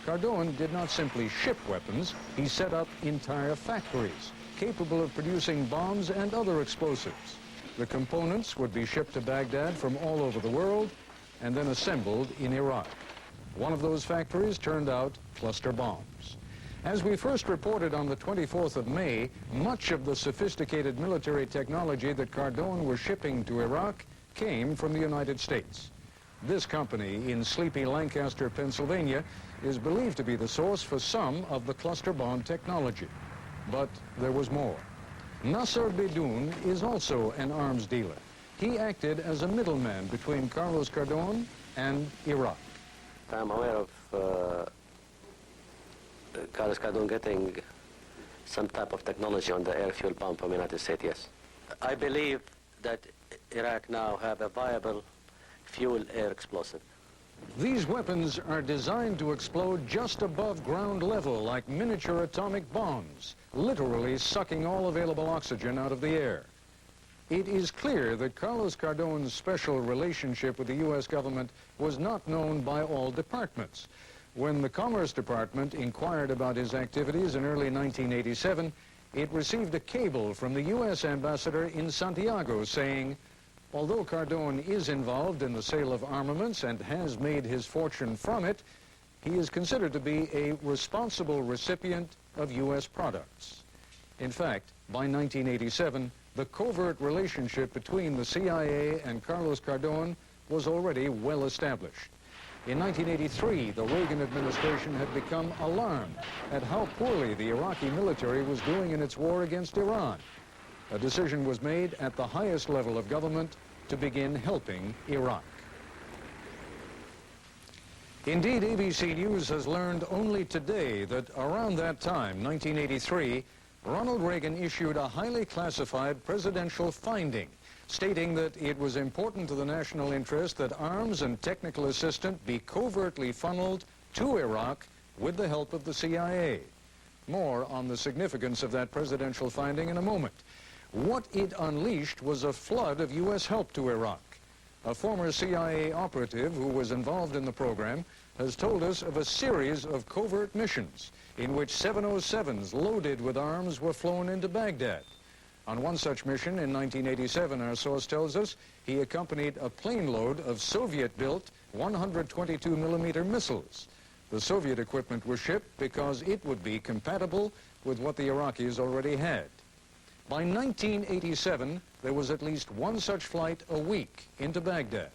Cardoon did not simply ship weapons, he set up entire factories capable of producing bombs and other explosives. The components would be shipped to Baghdad from all over the world and then assembled in Iraq. One of those factories turned out cluster bombs. As we first reported on the 24th of May, much of the sophisticated military technology that Cardoon was shipping to Iraq came from the United States. This company in sleepy Lancaster, Pennsylvania, is believed to be the source for some of the cluster bomb technology. But there was more. Nasser Beydoun is also an arms dealer. He acted as a middleman between Carlos Cardoon and Iraq. I'm aware of Carlos Cardoon getting some type of technology on the air fuel bomb from the United States, yes. I believe that Iraq now have a viable fuel air explosive. These weapons are designed to explode just above ground level like miniature atomic bombs, literally sucking all available oxygen out of the air. It is clear that Carlos Cardoon's special relationship with the U.S. government was not known by all departments. When the Commerce Department inquired about his activities in early 1987, it received a cable from the U.S. ambassador in Santiago saying, although Cardoon is involved in the sale of armaments and has made his fortune from it, he is considered to be a responsible recipient of U.S. products. In fact, by 1987, the covert relationship between the CIA and Carlos Cardoon was already well established. In 1983, the Reagan administration had become alarmed at how poorly the Iraqi military was doing in its war against Iran. A decision was made at the highest level of government to begin helping Iraq. Indeed, ABC News has learned only today that around that time, 1983, Ronald Reagan issued a highly classified presidential finding stating that it was important to the national interest that arms and technical assistance be covertly funneled to Iraq with the help of the CIA. More on the significance of that presidential finding in a moment. What it unleashed was a flood of U.S. help to Iraq. A former CIA operative who was involved in the program has told us of a series of covert missions in which 707s loaded with arms were flown into Baghdad. On one such mission in 1987, our source tells us, he accompanied a plane load of Soviet-built 122-millimeter missiles. The Soviet equipment was shipped because it would be compatible with what the Iraqis already had. By 1987, there was at least one such flight a week into Baghdad.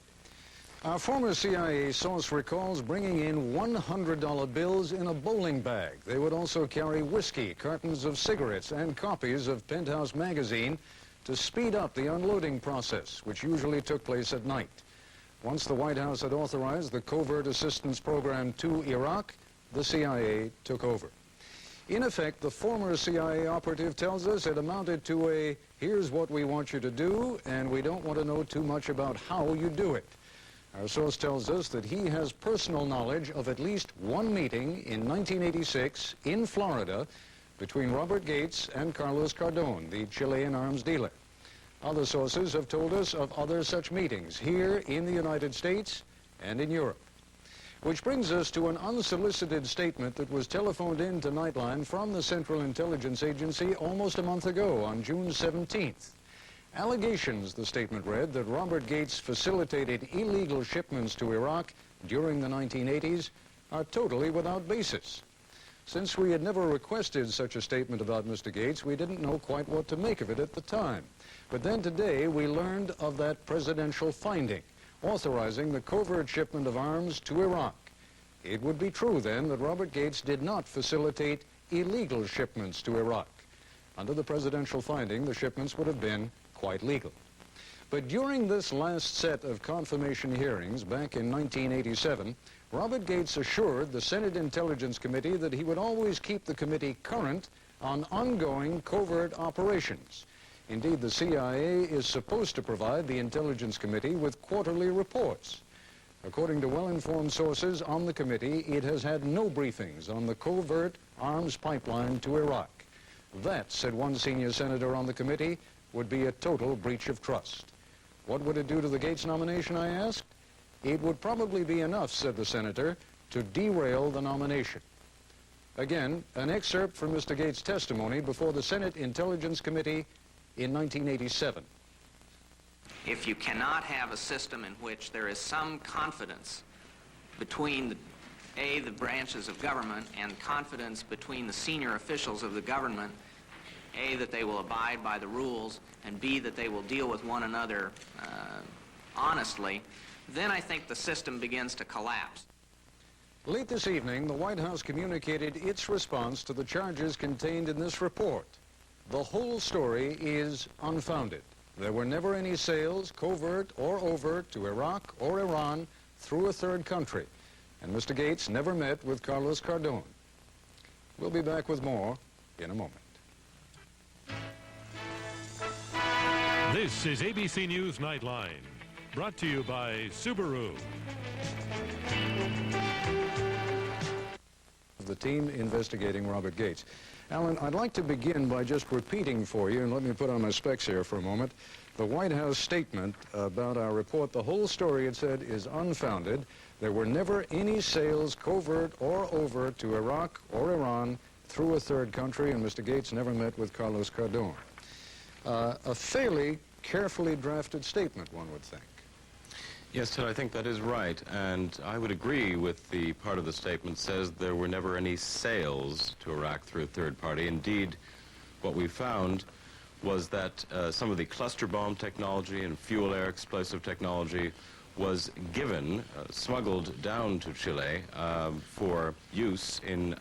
Our former CIA source recalls bringing in $100 bills in a bowling bag. They would also carry whiskey, cartons of cigarettes, and copies of Penthouse magazine to speed up the unloading process, which usually took place at night. Once the White House had authorized the covert assistance program to Iraq, the CIA took over. In effect, the former CIA operative tells us it amounted to a, here's what we want you to do, and we don't want to know too much about how you do it. Our source tells us that he has personal knowledge of at least one meeting in 1986 in Florida between Robert Gates and Carlos Cardón, the Chilean arms dealer. Other sources have told us of other such meetings here in the United States and in Europe. Which brings us to an unsolicited statement that was telephoned in to Nightline from the Central Intelligence Agency almost a month ago on June 17th. Allegations, the statement read, that Robert Gates facilitated illegal shipments to Iraq during the 1980s are totally without basis. Since we had never requested such a statement about Mr. Gates, we didn't know quite what to make of it at the time. But then today we learned of that presidential finding, authorizing the covert shipment of arms to Iraq. It would be true then that Robert Gates did not facilitate illegal shipments to Iraq. Under the presidential finding, the shipments would have been quite legal. But during this last set of confirmation hearings back in 1987, Robert Gates assured the Senate Intelligence Committee that he would always keep the committee current on ongoing covert operations. Indeed, the CIA is supposed to provide the Intelligence Committee with quarterly reports. According to well-informed sources on the committee, it has had no briefings on the covert arms pipeline to Iraq. That, said one senior senator on the committee, would be a total breach of trust. What would it do to the Gates nomination, I asked? It would probably be enough, said the senator, to derail the nomination. Again, an excerpt from Mr. Gates' testimony before the Senate Intelligence Committee in 1987. If you cannot have a system in which there is some confidence between the branches of government and confidence between the senior officials of the government, A, that they will abide by the rules, and B, that they will deal with one another honestly, then I think the system begins to collapse. Late this evening, the White House communicated its response to the charges contained in this report. The whole story is unfounded. There were never any sales, covert or overt, to Iraq or Iran through a third country, and Mr. Gates never met with Carlos Cardón. We'll be back with more in a moment. This is ABC News Nightline, brought to you by Subaru. The team investigating Robert Gates. Alan, I'd like to begin by just repeating for you, and let me put on my specs here for a moment, the White House statement about our report. The whole story, it said, is unfounded. There were never any sales, covert or overt, to Iraq or Iran through a third country, and Mr. Gates never met with Carlos Cardón. A fairly carefully drafted statement, one would think. Yes, Ted, I think that is right, and I would agree with the part of the statement says there were never any sales to Iraq through a third party. Indeed, what we found was that some of the cluster bomb technology and fuel air explosive technology was given, smuggled down to Chile for use in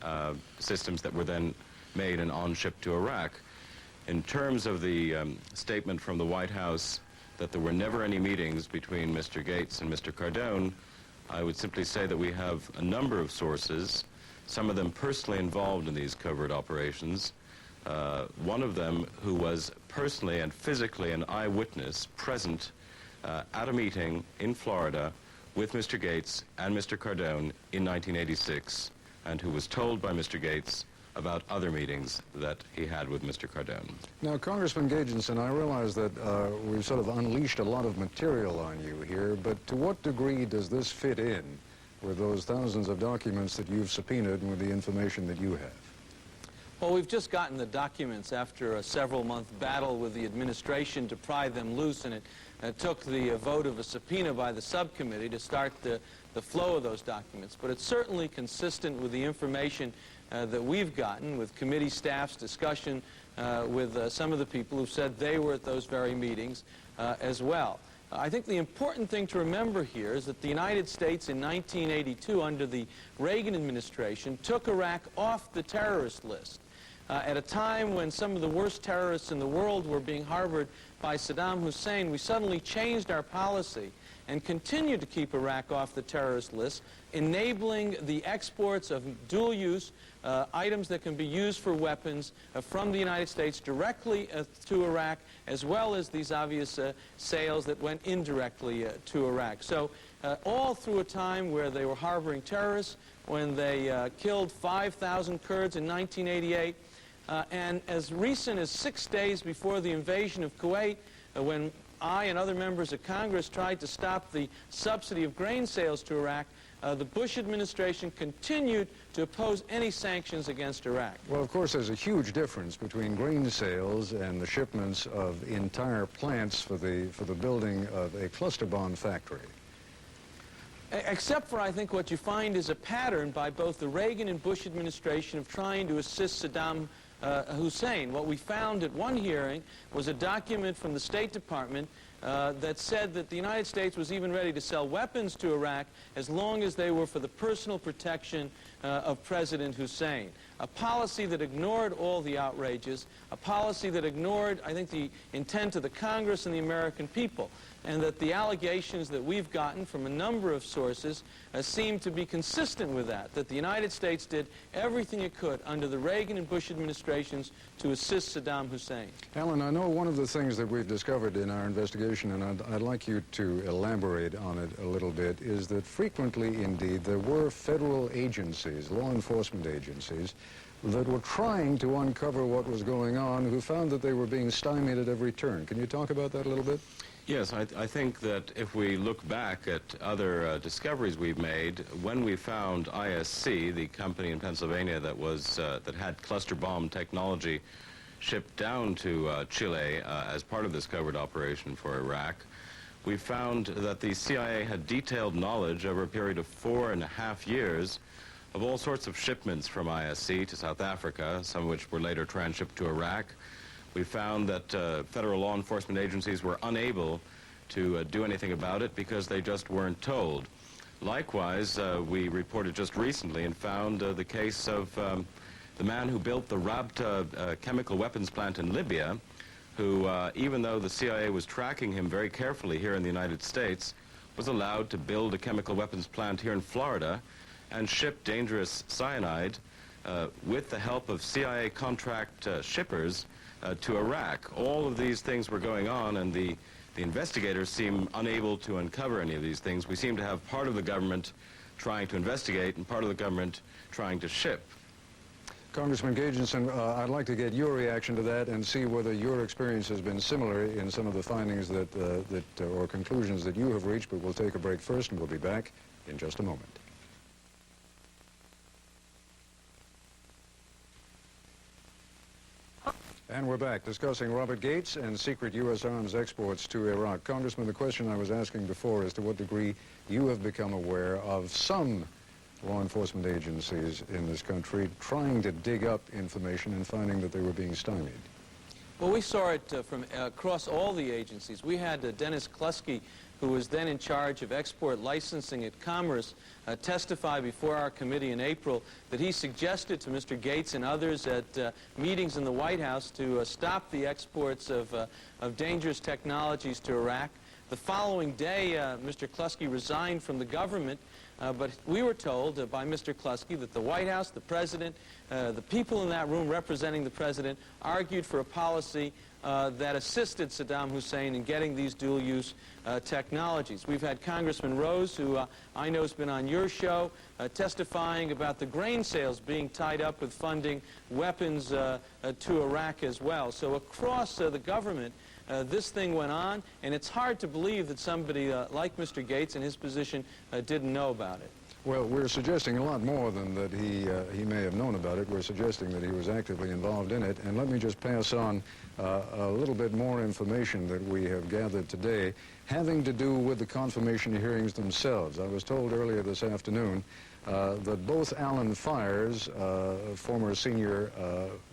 systems that were then made and on-shipped to Iraq. In terms of the statement from the White House that there were never any meetings between Mr. Gates and Mr. Cardón, I would simply say that we have a number of sources, some of them personally involved in these covert operations, one of them who was personally and physically an eyewitness present at a meeting in Florida with Mr. Gates and Mr. Cardón in 1986, and who was told by Mr. Gates about other meetings that he had with Mr. Cardón. Now, Congressman Gagenson, I realize that we've sort of unleashed a lot of material on you here, but to what degree does this fit in with those thousands of documents that you've subpoenaed and with the information that you have? Well, we've just gotten the documents after a several-month battle with the administration to pry them loose, and it took the vote of a subpoena by the subcommittee to start the flow of those documents. But it's certainly consistent with the information that we've gotten, with committee staff's discussion with some of the people who've said they were at those very meetings as well. I think the important thing to remember here is that the United States in 1982, under the Reagan administration, took Iraq off the terrorist list. At a time when some of the worst terrorists in the world were being harbored by Saddam Hussein, we suddenly changed our policy and continue to keep Iraq off the terrorist list, enabling the exports of dual-use items that can be used for weapons from the United States directly to Iraq, as well as these obvious sales that went indirectly to Iraq. So all through a time where they were harboring terrorists, when they killed 5,000 Kurds in 1988, and as recent as 6 days before the invasion of Kuwait, when I and other members of Congress tried to stop the subsidy of grain sales to Iraq, the Bush administration continued to oppose any sanctions against Iraq. Well, of course, there's a huge difference between grain sales and the shipments of entire plants for the building of a cluster bomb factory. Except for, I think, what you find is a pattern by both the Reagan and Bush administration of trying to assist Saddam Hussein. What we found at one hearing was a document from the State Department that said that the United States was even ready to sell weapons to Iraq as long as they were for the personal protection of President Hussein. A policy that ignored all the outrages, a policy that ignored, I think, the intent of the Congress and the American people, and that the allegations that we've gotten from a number of sources seem to be consistent with that the United States did everything it could under the Reagan and Bush administrations to assist Saddam Hussein. Alan, I know one of the things that we've discovered in our investigation, and I'd like you to elaborate on it a little bit, is that frequently, indeed, there were federal agencies, law enforcement agencies, that were trying to uncover what was going on, who found that they were being stymied at every turn. Can you talk about that a little bit? Yes, I think that if we look back at other discoveries we've made, when we found ISC, the company in Pennsylvania that was that had cluster bomb technology shipped down to Chile as part of this covert operation for Iraq, we found that the CIA had detailed knowledge over a period of 4.5 years of all sorts of shipments from ISC to South Africa, some of which were later transshipped to Iraq. We found that federal law enforcement agencies were unable to do anything about it because they just weren't told. Likewise, we reported just recently and found the case of the man who built the Rabta chemical weapons plant in Libya, who, even though the CIA was tracking him very carefully here in the United States, was allowed to build a chemical weapons plant here in Florida and ship dangerous cyanide with the help of CIA contract shippers to Iraq. All of these things were going on, and the investigators seem unable to uncover any of these things. We seem to have part of the government trying to investigate and part of the government trying to ship. Congressman Gagenson, I'd like to get your reaction to that and see whether your experience has been similar in some of the findings or conclusions that you have reached, but we'll take a break first and we'll be back in just a moment. And we're back discussing Robert Gates and secret U.S. arms exports to Iraq. Congressman, the question I was asking before is to what degree you have become aware of some law enforcement agencies in this country trying to dig up information and finding that they were being stymied. Well, we saw it from across all the agencies. We had Dennis Kluski, who was then in charge of export licensing at Commerce, testify before our committee in April that he suggested to Mr. Gates and others at meetings in the White House to stop the exports of dangerous technologies to Iraq. The following day, Mr. Kluski resigned from the government, but we were told by Mr. Kluski that the White House, the President, the people in that room representing the President argued for a policy that assisted Saddam Hussein in getting these dual-use technologies. We've had Congressman Rose, who I know has been on your show, testifying about the grain sales being tied up with funding weapons to Iraq as well. So across the government, this thing went on, and it's hard to believe that somebody like Mr. Gates in his position didn't know about it. Well, we're suggesting a lot more than that he may have known about it. We're suggesting that he was actively involved in it. And let me just pass on a little bit more information that we have gathered today having to do with the confirmation hearings themselves. I was told earlier this afternoon that both Alan Fires, a former senior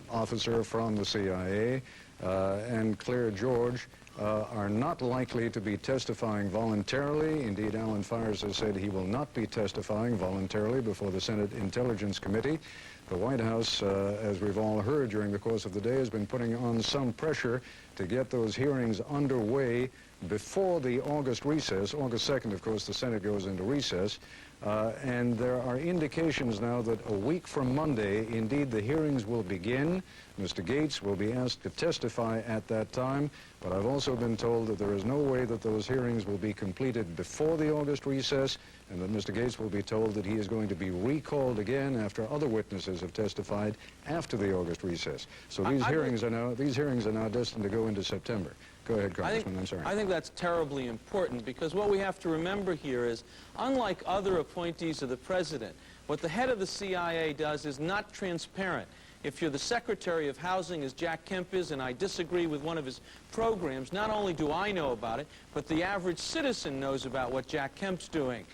officer from the CIA, and Claire George are not likely to be testifying voluntarily. Indeed, Alan Fires has said he will not be testifying voluntarily before the Senate Intelligence Committee. The White House, as we've all heard during the course of the day, has been putting on some pressure to get those hearings underway before the August recess. August 2nd, of course, the Senate goes into recess. And there are indications now that a week from Monday, indeed, the hearings will begin. Mr. Gates will be asked to testify at that time, but I've also been told that there is no way that those hearings will be completed before the August recess, and that Mr. Gates will be told that he is going to be recalled again after other witnesses have testified after the August recess. So these hearings are now destined to go into September. Go ahead, Congressman. I'm sorry. I think that's terribly important, because what we have to remember here is, unlike other appointees of the president, what the head of the CIA does is not transparent. If you're the Secretary of Housing, as Jack Kemp is, and I disagree with one of his programs, not only do I know about it, but the average citizen knows about what Jack Kemp's doing.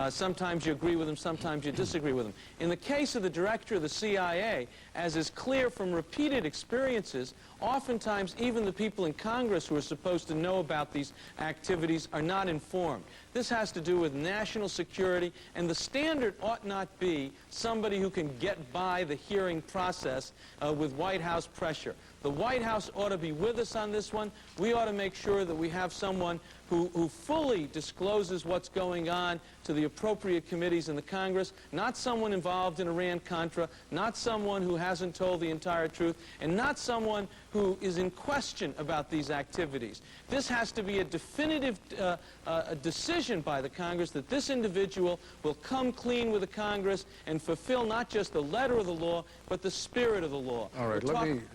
Sometimes you agree with him, sometimes you disagree with him. In the case of the director of the CIA, as is clear from repeated experiences, oftentimes even the people in Congress who are supposed to know about these activities are not informed. This has to do with national security, and the standard ought not be somebody who can get by the hearing process with White House pressure. The White House ought to be with us on this one. We ought to make sure that we have someone who fully discloses what's going on to the appropriate committees in the Congress, not someone involved in Iran-Contra, not someone who hasn't told the entire truth, and not someone who is in question about these activities. This has to be a definitive decision by the Congress that this individual will come clean with the Congress and fulfill not just the letter of the law, but the spirit of the law. All right,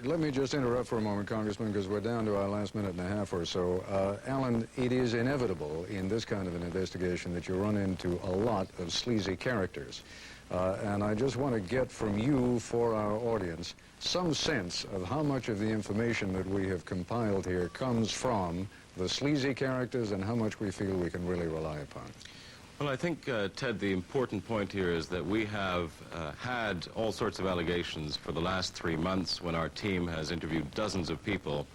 let me just interrupt for a moment, Congressman, because we're down to our last minute and a half or so. Alan, it is inevitable in this kind of an investigation that you run into a lot of sleazy characters. And I just want to get from you, for our audience, some sense of how much of the information that we have compiled here comes from the sleazy characters and how much we feel we can really rely upon. Well, I think, Ted, the important point here is that we have had all sorts of allegations for the last 3 months when our team has interviewed dozens of people.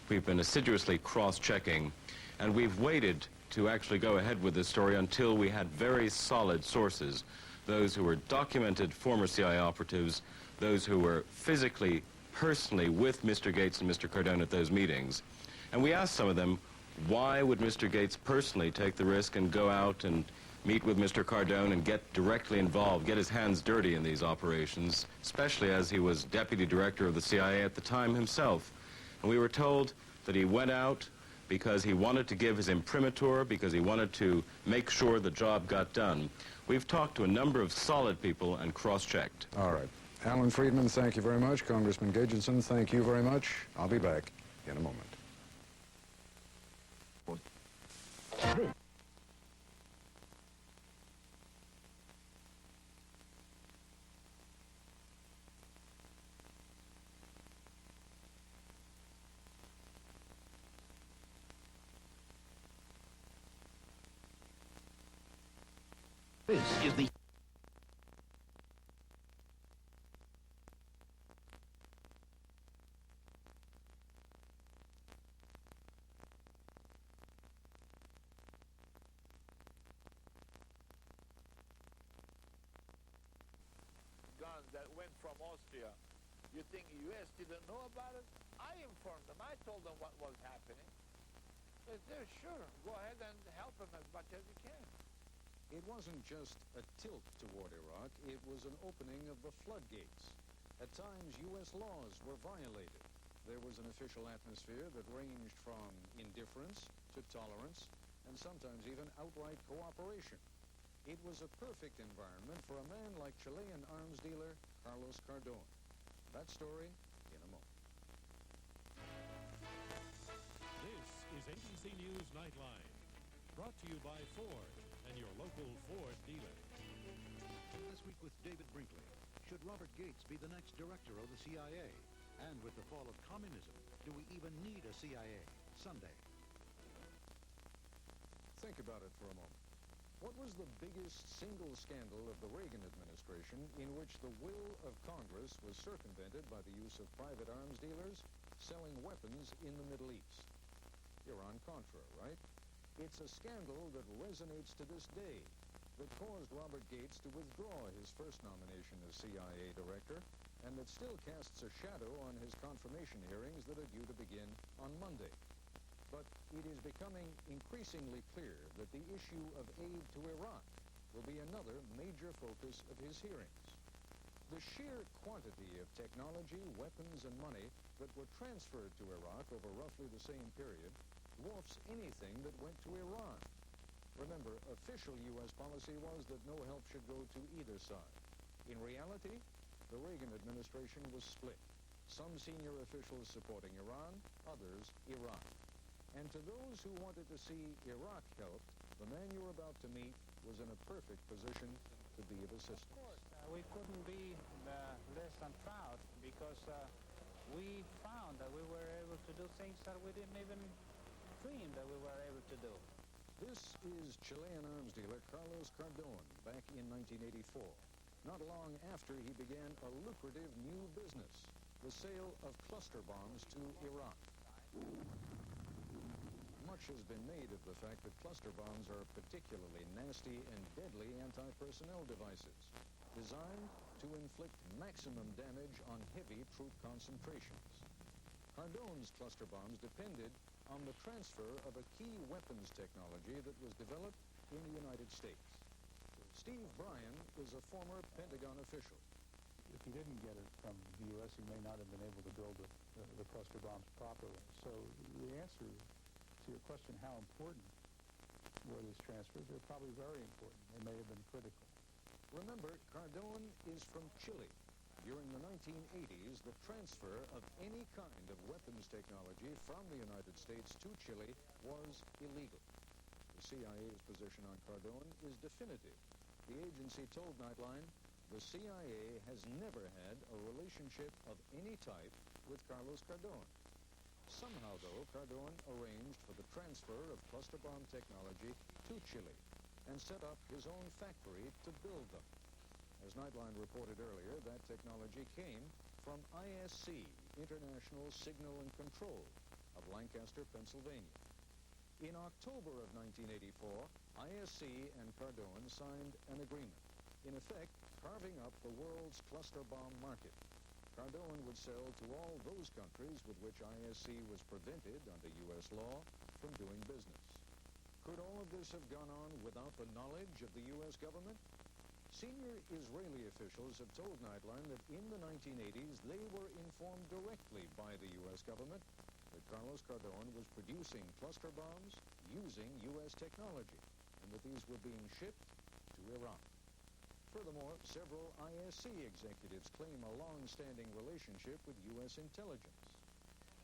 We've been assiduously cross-checking, and we've waited to actually go ahead with this story until we had very solid sources, those who were documented former CIA operatives, those who were physically, personally with Mr. Gates and Mr. Cardone at those meetings. And we asked some of them, why would Mr. Gates personally take the risk and go out and meet with Mr. Cardone and get directly involved, get his hands dirty in these operations, especially as he was deputy director of the CIA at the time himself. And we were told that he went out because he wanted to give his imprimatur, because he wanted to make sure the job got done. We've talked to a number of solid people and cross-checked. All right. Alan Friedman, thank you very much. Congressman Gageson, thank you very much. I'll be back in a moment. This is the guns that went from Austria. You think the U.S. didn't know about it? I informed them. I told them what was happening. They said, sure, go ahead and help them as much as you can. It wasn't just a tilt toward Iraq, it was an opening of the floodgates. At times, U.S. laws were violated. There was an official atmosphere that ranged from indifference to tolerance, and sometimes even outright cooperation. It was a perfect environment for a man like Chilean arms dealer Carlos Cardone. That story in a moment. This is ABC News Nightline, brought to you by Ford and your local Ford dealer. This week with David Brinkley. Should Robert Gates be the next director of the CIA? And with the fall of communism, do we even need a CIA? Sunday. Think about it for a moment. What was the biggest single scandal of the Reagan administration in which the will of Congress was circumvented by the use of private arms dealers selling weapons in the Middle East? Iran-Contra, right? It's a scandal that resonates to this day, that caused Robert Gates to withdraw his first nomination as CIA director, and that still casts a shadow on his confirmation hearings that are due to begin on Monday. But it is becoming increasingly clear that the issue of aid to Iraq will be another major focus of his hearings. The sheer quantity of technology, weapons, and money that were transferred to Iraq over roughly the same period dwarfs anything that went to Iran. Remember, official U.S. policy was that no help should go to either side. In reality, the Reagan administration was split. Some senior officials supporting Iran, others Iraq. And to those who wanted to see Iraq helped, the man you're about to meet was in a perfect position to be of assistance. Of course, we couldn't be less than proud because we found that we were able to do things that we didn't even dream that we were able to do. This is Chilean arms dealer Carlos Cardon back in 1984, not long after he began a lucrative new business, the sale of cluster bombs to Iraq. Much has been made of the fact that cluster bombs are particularly nasty and deadly anti-personnel devices, designed to inflict maximum damage on heavy troop concentrations. Cardon's cluster bombs depended on the transfer of a key weapons technology that was developed in the United States. Steve Bryan is a former Pentagon official. If he didn't get it from the U.S., he may not have been able to build the cluster bombs properly. So the answer to your question, how important were these transfers, they're probably very important. They may have been critical. Remember, Cardon is from Chile. During the 1980s, the transfer of any kind of weapons technology from the United States to Chile was illegal. The CIA's position on Cardon is definitive. The agency told Nightline, the CIA has never had a relationship of any type with Carlos Cardon. Somehow, though, Cardon arranged for the transfer of cluster bomb technology to Chile and set up his own factory to build them. As Nightline reported earlier, that technology came from ISC, International Signal and Control, of Lancaster, Pennsylvania. In October of 1984, ISC and Cardon signed an agreement, in effect carving up the world's cluster bomb market. Cardon would sell to all those countries with which ISC was prevented under U.S. law from doing business. Could all of this have gone on without the knowledge of the U.S. government? Senior Israeli officials have told Nightline that in the 1980s they were informed directly by the U.S. government that Carlos Cardon was producing cluster bombs using U.S. technology and that these were being shipped to Iran. Furthermore, several ISC executives claim a long-standing relationship with U.S. intelligence.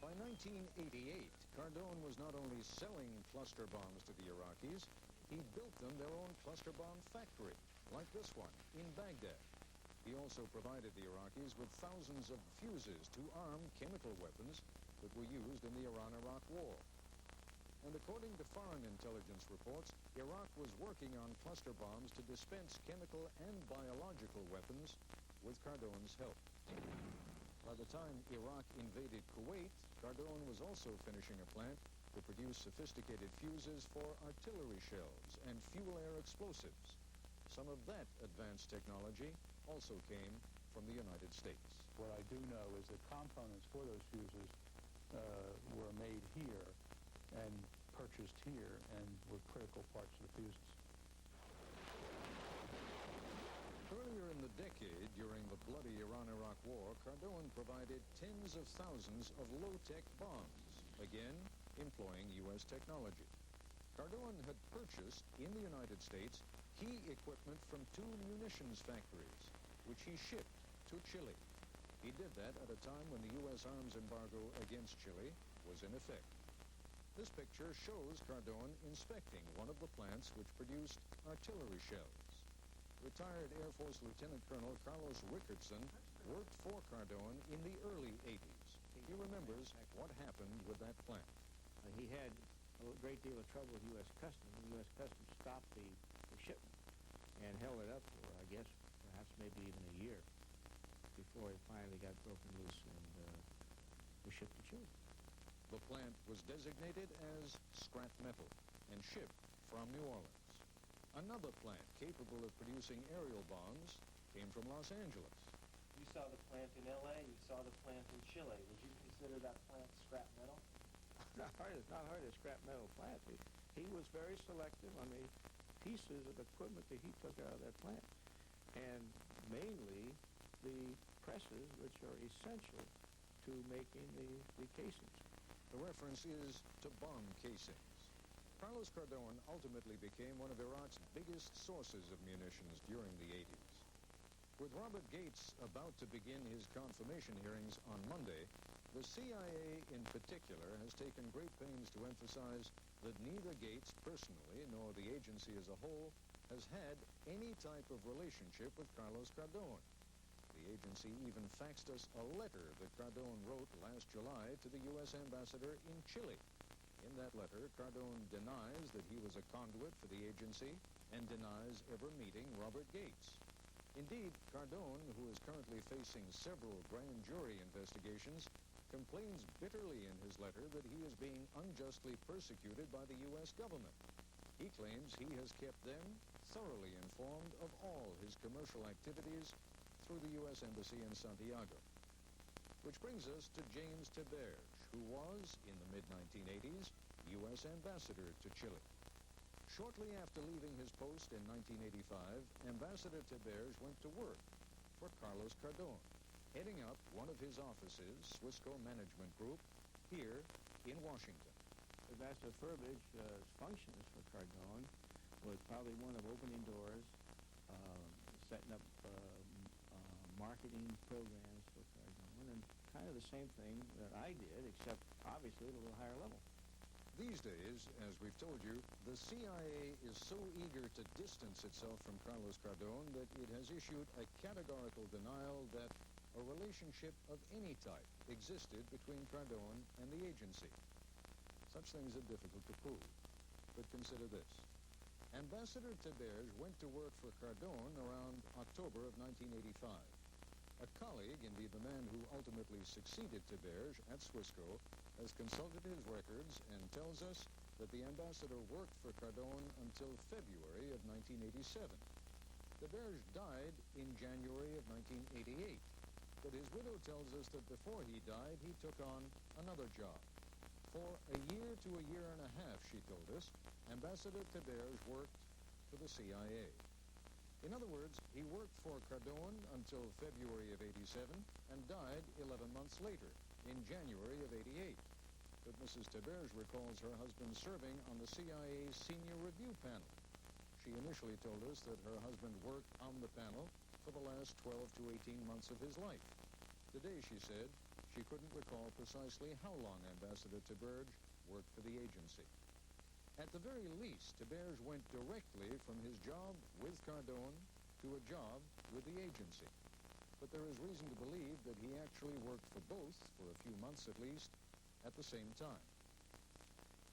By 1988, Cardon was not only selling cluster bombs to the Iraqis, he built them their own cluster bomb factory, like this one, in Baghdad. He also provided the Iraqis with thousands of fuses to arm chemical weapons that were used in the Iran-Iraq War. And according to foreign intelligence reports, Iraq was working on cluster bombs to dispense chemical and biological weapons with Cardon's help. By the time Iraq invaded Kuwait, Cardon was also finishing a plant to produce sophisticated fuses for artillery shells and fuel-air explosives. Some of that advanced technology also came from the United States. What I do know is that components for those fuses were made here and purchased here and were critical parts of the fuses. Earlier in the decade, during the bloody Iran-Iraq War, Cardon provided tens of thousands of low-tech bombs, again employing U.S. technology. Cardon had purchased, in the United States, key equipment from 2 munitions factories, which he shipped to Chile. He did that at a time when the U.S. arms embargo against Chile was in effect. This picture shows Cardon inspecting one of the plants which produced artillery shells. Retired Air Force Lieutenant Colonel Carlos Rickardson worked for Cardon in the early 80s. He remembers what happened with that plant. He had a great deal of trouble with U.S. Customs. The U.S. Customs stopped the shipment and held it up for, I guess, perhaps maybe even a year before it finally got broken loose and was shipped to Chile. The plant was designated as scrap metal and shipped from New Orleans. Another plant capable of producing aerial bombs came from Los Angeles. You saw the plant in L.A., you saw the plant in Chile. Would you consider that plant scrap metal? not hard to scrap metal plant. He was very selective on the pieces of equipment that he took out of that plant, and mainly the presses, which are essential to making the casings. The reference is to bomb casings. Carlos Cardon ultimately became one of Iraq's biggest sources of munitions during the 80s. With Robert Gates about to begin his confirmation hearings on Monday, the CIA in particular has taken great pains to emphasize that neither Gates personally nor the agency as a whole has had any type of relationship with Carlos Cardon. The agency even faxed us a letter that Cardon wrote last July to the U.S. ambassador in Chile. In that letter, Cardon denies that he was a conduit for the agency and denies ever meeting Robert Gates. Indeed, Cardon, who is currently facing several grand jury investigations, complains bitterly in his letter that he is being unjustly persecuted by the U.S. government. He claims he has kept them thoroughly informed of all his commercial activities through the U.S. Embassy in Santiago. Which brings us to James Teberge, who was, in the mid-1980s, U.S. ambassador to Chile. Shortly after leaving his post in 1985, Ambassador Teberge went to work for Carlos Cardon, heading up one of his offices, Swissco Management Group, here in Washington. Ambassador Furbage's functions for Cardon was probably one of opening doors, setting up marketing programs for Cardon, and kind of the same thing that I did, except obviously at a little higher level. These days, as we've told you, the CIA is so eager to distance itself from Carlos Cardon that it has issued a categorical denial that a relationship of any type existed between Cardon and the agency. Such things are difficult to prove, but consider this. Ambassador Teberge went to work for Cardon around October of 1985. A colleague, indeed the man who ultimately succeeded Teberge at Swissco, has consulted his records and tells us that the ambassador worked for Cardon until February of 1987. Teberge died in January of 1988, but his widow tells us that before he died, he took on another job. For a year to a year and a half, she told us, Ambassador Teberge worked for the CIA. In other words, he worked for Cardon until February of 87 and died 11 months later, in January of 88. But Mrs. Teberge recalls her husband serving on the CIA's senior review panel. She initially told us that her husband worked on the panel for the last 12 to 18 months of his life. Today, she said, she couldn't recall precisely how long Ambassador Teberge worked for the agency. At the very least, Teberge went directly from his job with Cardon to a job with the agency. But there is reason to believe that he actually worked for both, for a few months at least, at the same time.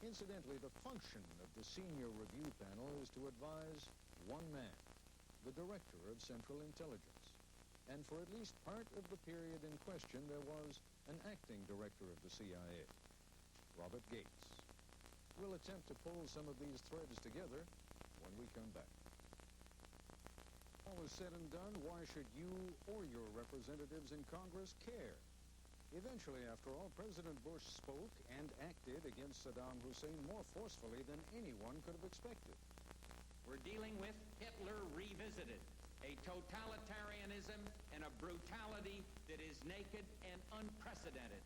Incidentally, the function of the senior review panel is to advise one man, the Director of Central Intelligence. And for at least part of the period in question, there was an acting director of the CIA, Robert Gates. We'll attempt to pull some of these threads together when we come back. All is said and done, why should you or your representatives in Congress care? Eventually, after all, President Bush spoke and acted against Saddam Hussein more forcefully than anyone could have expected. We're dealing with Hitler revisited, a totalitarianism and a brutality that is naked and unprecedented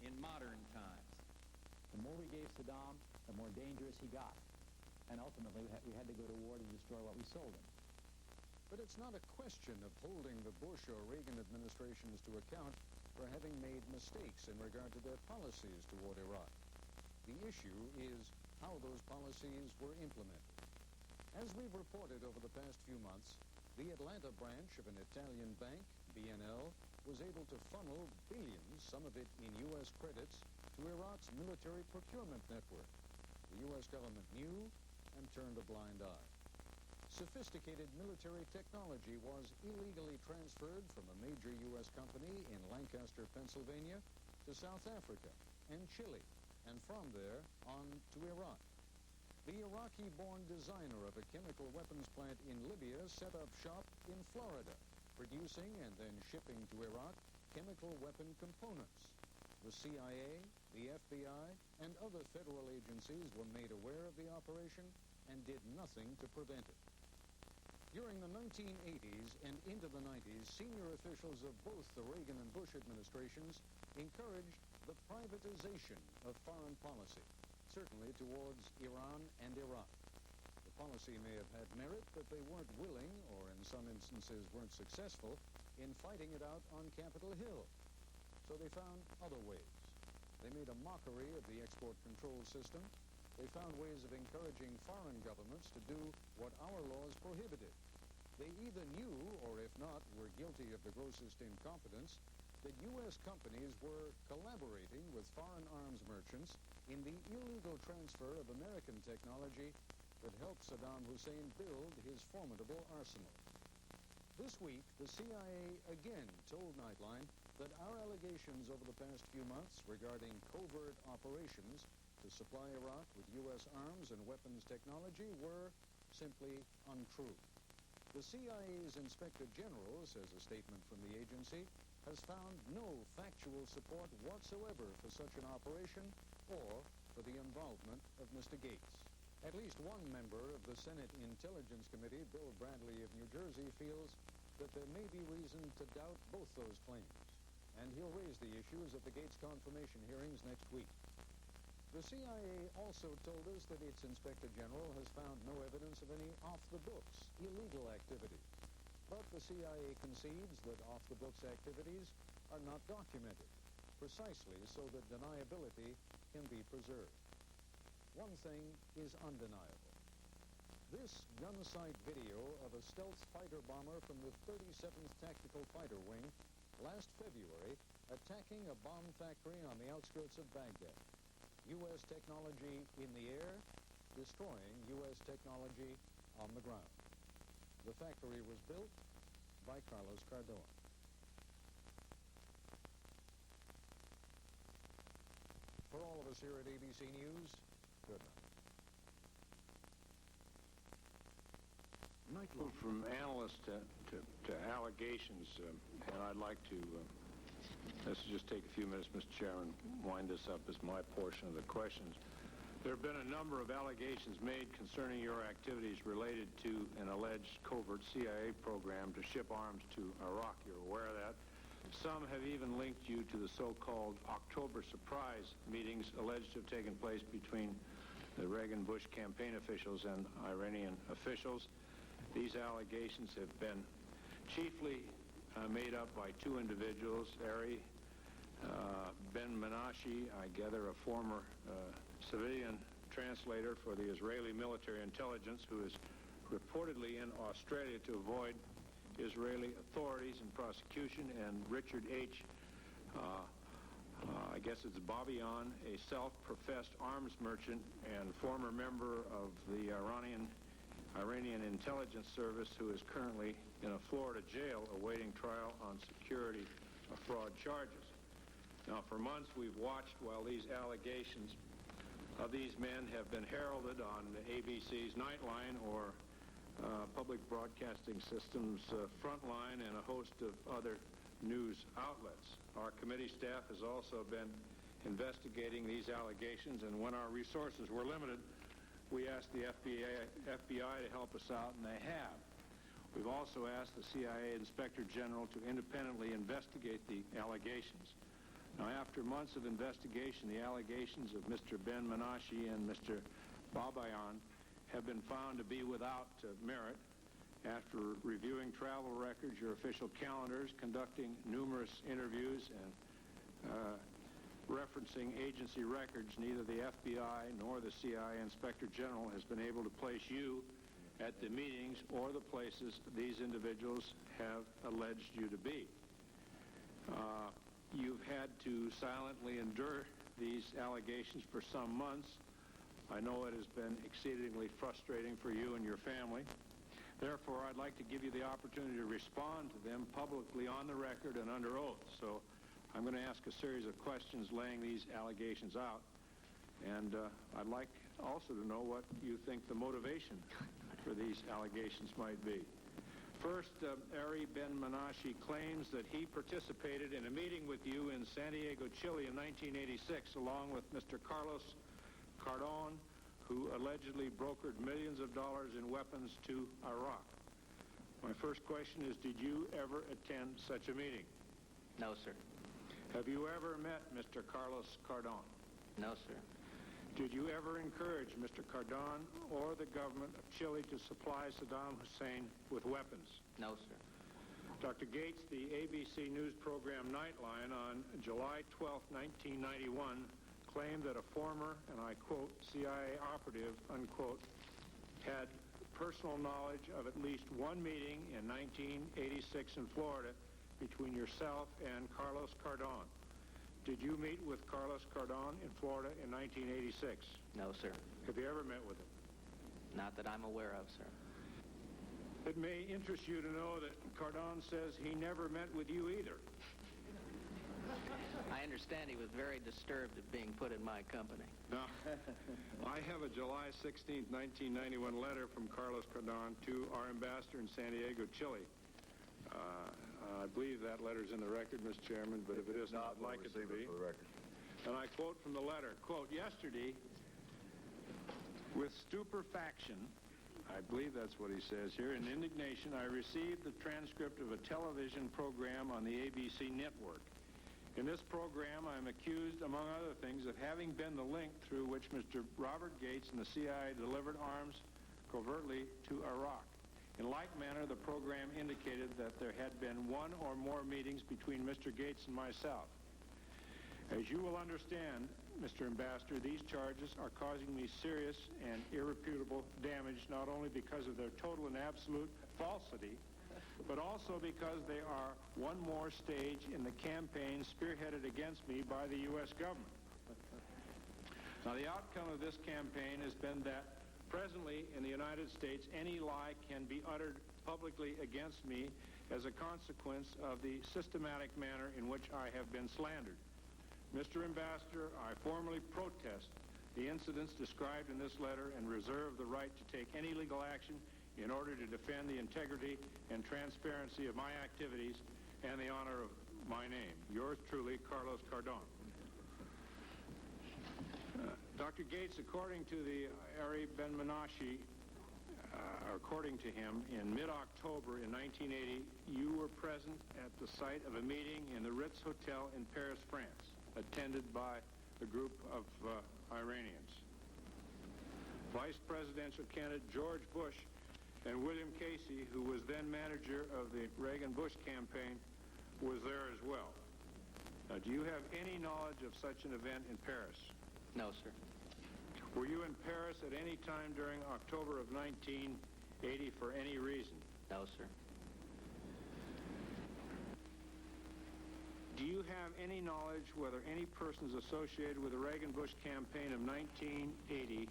in modern times. The more we gave Saddam, the more dangerous he got. And ultimately, we had to go to war to destroy what we sold him. But it's not a question of holding the Bush or Reagan administrations to account for having made mistakes in regard to their policies toward Iraq. The issue is how those policies were implemented. As we've reported over the past few months, the Atlanta branch of an Italian bank, BNL, was able to funnel billions, some of it in U.S. credits, to Iraq's military procurement network. The U.S. government knew and turned a blind eye. Sophisticated military technology was illegally transferred from a major U.S. company in Lancaster, Pennsylvania, to South Africa and Chile, and from there on to Iraq. The Iraqi-born designer of a chemical weapons plant in Libya set up shop in Florida, producing and then shipping to Iraq chemical weapon components. The CIA, the FBI, and other federal agencies were made aware of the operation and did nothing to prevent it. During the 1980s and into the 90s, senior officials of both the Reagan and Bush administrations encouraged the privatization of foreign policy, certainly towards Iran and Iraq. The policy may have had merit, but they weren't willing, or in some instances weren't successful, in fighting it out on Capitol Hill. So they found other ways. They made a mockery of the export control system. They found ways of encouraging foreign governments to do what our laws prohibited. They either knew, or if not, were guilty of the grossest incompetence, that U.S. companies were collaborating with foreign arms merchants in the illegal transfer of American technology that helped Saddam Hussein build his formidable arsenal. This week, the CIA again told Nightline that our allegations over the past few months regarding covert operations to supply Iraq with U.S. arms and weapons technology were simply untrue. The CIA's Inspector General, says a statement from the agency, has found no factual support whatsoever for such an operation or for the involvement of Mr. Gates. At least one member of the Senate Intelligence Committee, Bill Bradley of New Jersey, feels that there may be reason to doubt both those claims, and he'll raise the issues at the Gates confirmation hearings next week. The CIA also told us that its Inspector General has found no evidence of any off-the-books illegal activities. But the CIA concedes that off-the-books activities are not documented, precisely so that deniability can be preserved. One thing is undeniable. This gun sight video of a stealth fighter bomber from the 37th Tactical Fighter Wing last February attacking a bomb factory on the outskirts of Baghdad. U.S. technology in the air, destroying U.S. technology on the ground. The factory was built by Carlos Cardona. For all of us here at ABC News, good night. Move from analysts to allegations, and I'd like to, let's just take a few minutes, Mr. Chairman, wind this up as my portion of the questions. There have been a number of allegations made concerning your activities related to an alleged covert CIA program to ship arms to Iraq. You're aware of that. Some have even linked you to the so-called October surprise meetings alleged to have taken place between the Reagan-Bush campaign officials and Iranian officials. These allegations have been chiefly made up by two individuals, Ben Menashe, I gather a former civilian translator for the Israeli military intelligence, who is reportedly in Australia to avoid Israeli authorities and prosecution, and Richard H., I guess it's Babian, a self-professed arms merchant and former member of the Iranian intelligence service, who is currently in a Florida jail awaiting trial on security fraud charges. Now, for months we've watched while these allegations of these men have been heralded on ABC's Nightline or Public Broadcasting System's Frontline and a host of other news outlets. Our committee staff has also been investigating these allegations, and when our resources were limited, we asked the FBI to help us out, and they have. We've also asked the CIA Inspector General to independently investigate the allegations. Now, after months of investigation, the allegations of Mr. Ben Menashe and Mr. Babian have been found to be without merit. After reviewing travel records, your official calendars, conducting numerous interviews, and referencing agency records, neither the FBI nor the CIA Inspector General has been able to place you at the meetings or the places these individuals have alleged you to be. You've had to silently endure these allegations for some months. I know it has been exceedingly frustrating for you and your family. Therefore, I'd like to give you the opportunity to respond to them publicly on the record and under oath. So I'm going to ask a series of questions laying these allegations out. And I'd like also to know what you think the motivation for these allegations might be. First, Ari Ben-Menashe claims that he participated in a meeting with you in Santiago, Chile in 1986, along with Mr. Carlos Cardon, who allegedly brokered millions of dollars in weapons to Iraq. My first question is, did you ever attend such a meeting? No, sir. Have you ever met Mr. Carlos Cardon? No, sir. Did you ever encourage Mr. Cardon or the government of Chile to supply Saddam Hussein with weapons? No, sir. Dr. Gates, the ABC News program Nightline on July 12, 1991, claimed that a former, and I quote, CIA operative, unquote, had personal knowledge of at least one meeting in 1986 in Florida between yourself and Carlos Cardon. Did you meet with Carlos Cardon in Florida in 1986? No, sir. Have you ever met with him? Not that I'm aware of, sir. It may interest you to know that Cardon says he never met with you either. I understand he was very disturbed at being put in my company. Now, I have a July 16, 1991 letter from Carlos Cardon to our ambassador in Santiago, Chile. I believe that letter's in the record, Mr. Chairman, but if it isn't, I'd like it to be. And I quote from the letter, quote, yesterday, with stupefaction, I believe that's what he says here, in indignation, I received the transcript of a television program on the ABC network. In this program, I'm accused, among other things, of having been the link through which Mr. Robert Gates and the CIA delivered arms covertly to Iraq. In like manner, the program indicated that there had been one or more meetings between Mr. Gates and myself. As you will understand, Mr. Ambassador, these charges are causing me serious and irreputable damage, not only because of their total and absolute falsity, but also because they are one more stage in the campaign spearheaded against me by the U.S. government. Now, the outcome of this campaign has been that presently in the United States, any lie can be uttered publicly against me as a consequence of the systematic manner in which I have been slandered. Mr. Ambassador, I formally protest the incidents described in this letter and reserve the right to take any legal action in order to defend the integrity and transparency of my activities and the honor of my name. Yours truly, Carlos Cardon. Dr. Gates, according to the Ari Ben-Menashe, according to him, in mid-October in 1980, you were present at the site of a meeting in the Ritz Hotel in Paris, France, attended by a group of Iranians. Vice presidential candidate George Bush and William Casey, who was then manager of the Reagan-Bush campaign, was there as well. Now, do you have any knowledge of such an event in Paris? No, sir. Were you in Paris at any time during October of 1980 for any reason? No, sir. Do you have any knowledge whether any persons associated with the Reagan-Bush campaign of 1980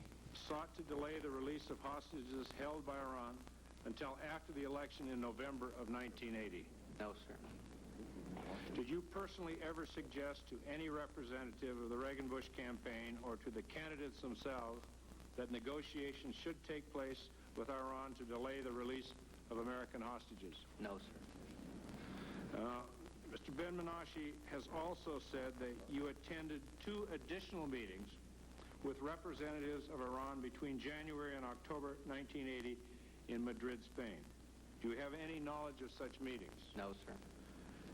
sought to delay the release of hostages held by Iran until after the election in November of 1980? No, sir. Did you personally ever suggest to any representative of the Reagan-Bush campaign or to the candidates themselves that negotiations should take place with Iran to delay the release of American hostages? No, sir. Mr. Ben-Menashe has also said that you attended 2 additional meetings with representatives of Iran between January and October 1980 in Madrid, Spain. Do you have any knowledge of such meetings? No, sir.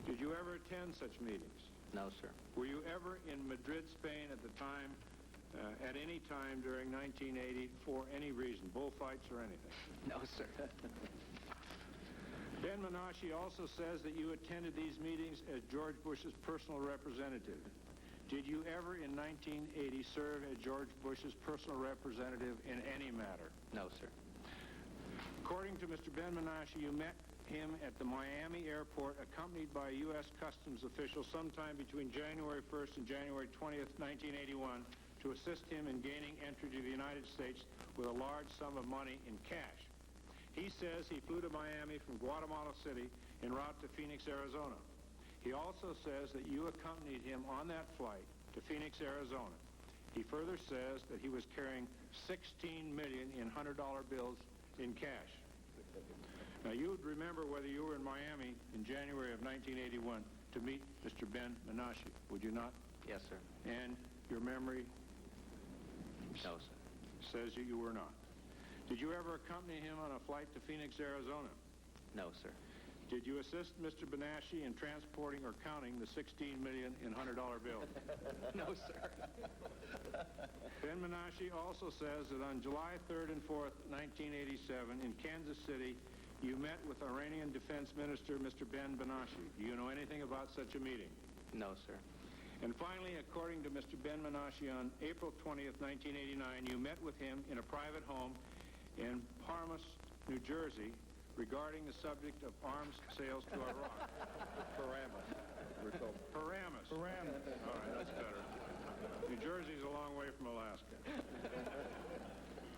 Did you ever attend such meetings? No, sir. Were you ever in Madrid, Spain at the time, at any time during 1980 for any reason, bullfights or anything? No, sir. Ben-Menashe also says that you attended these meetings as George Bush's personal representative. Did you ever in 1980 serve as George Bush's personal representative in any matter? No, sir. According to Mr. Ben-Menashe, you met him at the Miami airport accompanied by a U.S. Customs official sometime between January 1st and January 20th, 1981 to assist him in gaining entry to the United States with a large sum of money in cash. He says he flew to Miami from Guatemala City en route to Phoenix, Arizona. He also says that you accompanied him on that flight to Phoenix, Arizona. He further says that he was carrying $16 million in $100 bills in cash. Now, you would remember whether you were in Miami in January of 1981 to meet Mr. Ben Menashe, would you not? Yes, sir. And your memory No, sir. says that you were not. Did you ever accompany him on a flight to Phoenix, Arizona? No, sir. Did you assist Mr. Menashe in transporting or counting the $16 million in $100 bills? No, sir. Ben Menashe also says that on July 3rd and 4th, 1987, in Kansas City, you met with Iranian Defense Minister Mr. Ben Menashe. Do you know anything about such a meeting? No, sir. And finally, according to Mr. Ben Menashe, on April 20th, 1989, you met with him in a private home in Parmas, New Jersey, regarding the subject of arms sales to Iraq. Paramus. We're told. Paramus. Paramus. All right, that's better. New Jersey's a long way from Alaska.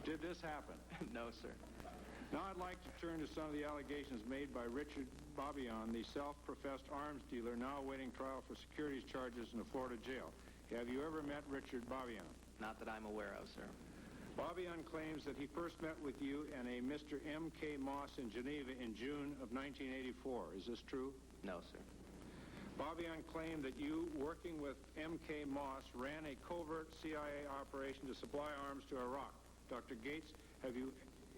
Did this happen? No, sir. Now I'd like to turn to some of the allegations made by Richard Babian, the self-professed arms dealer now awaiting trial for securities charges in a Florida jail. Have you ever met Richard Babian? Not that I'm aware of, sir. Babian claims that he first met with you and a Mr. M.K. Moss in Geneva in June of 1984. Is this true? No, sir. Babian claimed that you, working with M.K. Moss, ran a covert CIA operation to supply arms to Iraq. Dr. Gates, have you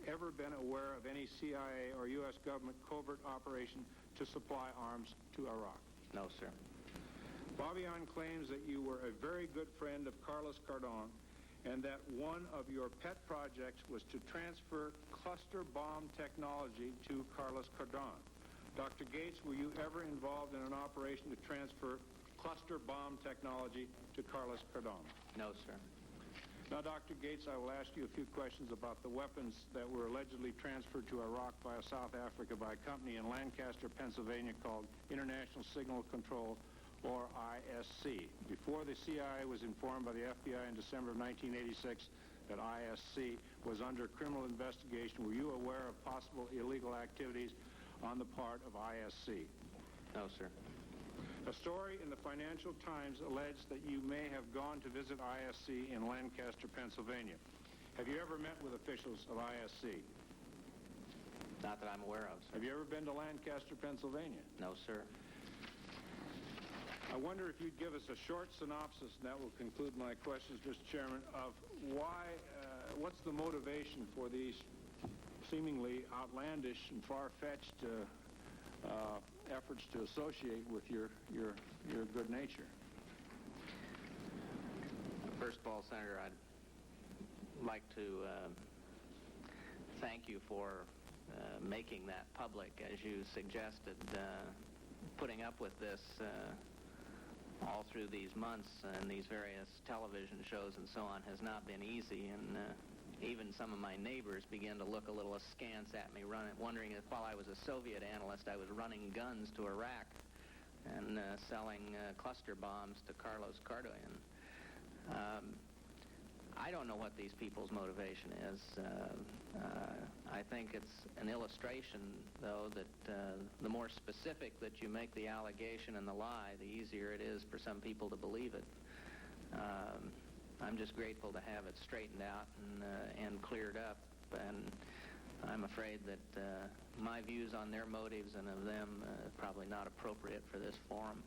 ever been aware of any CIA or U.S. government covert operation to supply arms to Iraq? No, sir. Babian claims that you were a very good friend of Carlos Cardon and that one of your pet projects was to transfer cluster bomb technology to Carlos Cardon. Dr. Gates, were you ever involved in an operation to transfer cluster bomb technology to Carlos Cardon? No, sir. Now, Dr. Gates, I will ask you a few questions about the weapons that were allegedly transferred to Iraq via South Africa by a company in Lancaster, Pennsylvania called International Signal Control, or ISC. Before the CIA was informed by the FBI in December of 1986 that ISC was under criminal investigation, were you aware of possible illegal activities on the part of ISC? No, sir. A story in the Financial Times alleged that you may have gone to visit ISC in Lancaster, Pennsylvania. Have you ever met with officials of ISC? Not that I'm aware of, sir. Have you ever been to Lancaster, Pennsylvania? No, sir. I wonder if you'd give us a short synopsis, and that will conclude my questions, Mr. Chairman, of why, what's the motivation for these seemingly outlandish and far-fetched efforts to associate with your good nature? First of all, Senator, I'd like to thank you for making that public, as you suggested. Putting up with this all through these months and these various television shows and so on has not been easy, and even some of my neighbors began to look a little askance at me, wondering if while I was a Soviet analyst I was running guns to Iraq and selling cluster bombs to Carlos Cardon. I don't know what these people's motivation is. I think it's an illustration, though, that the more specific that you make the allegation and the lie, the easier it is for some people to believe it. I'm just grateful to have it straightened out and cleared up, and I'm afraid that my views on their motives and of them probably not appropriate for this forum.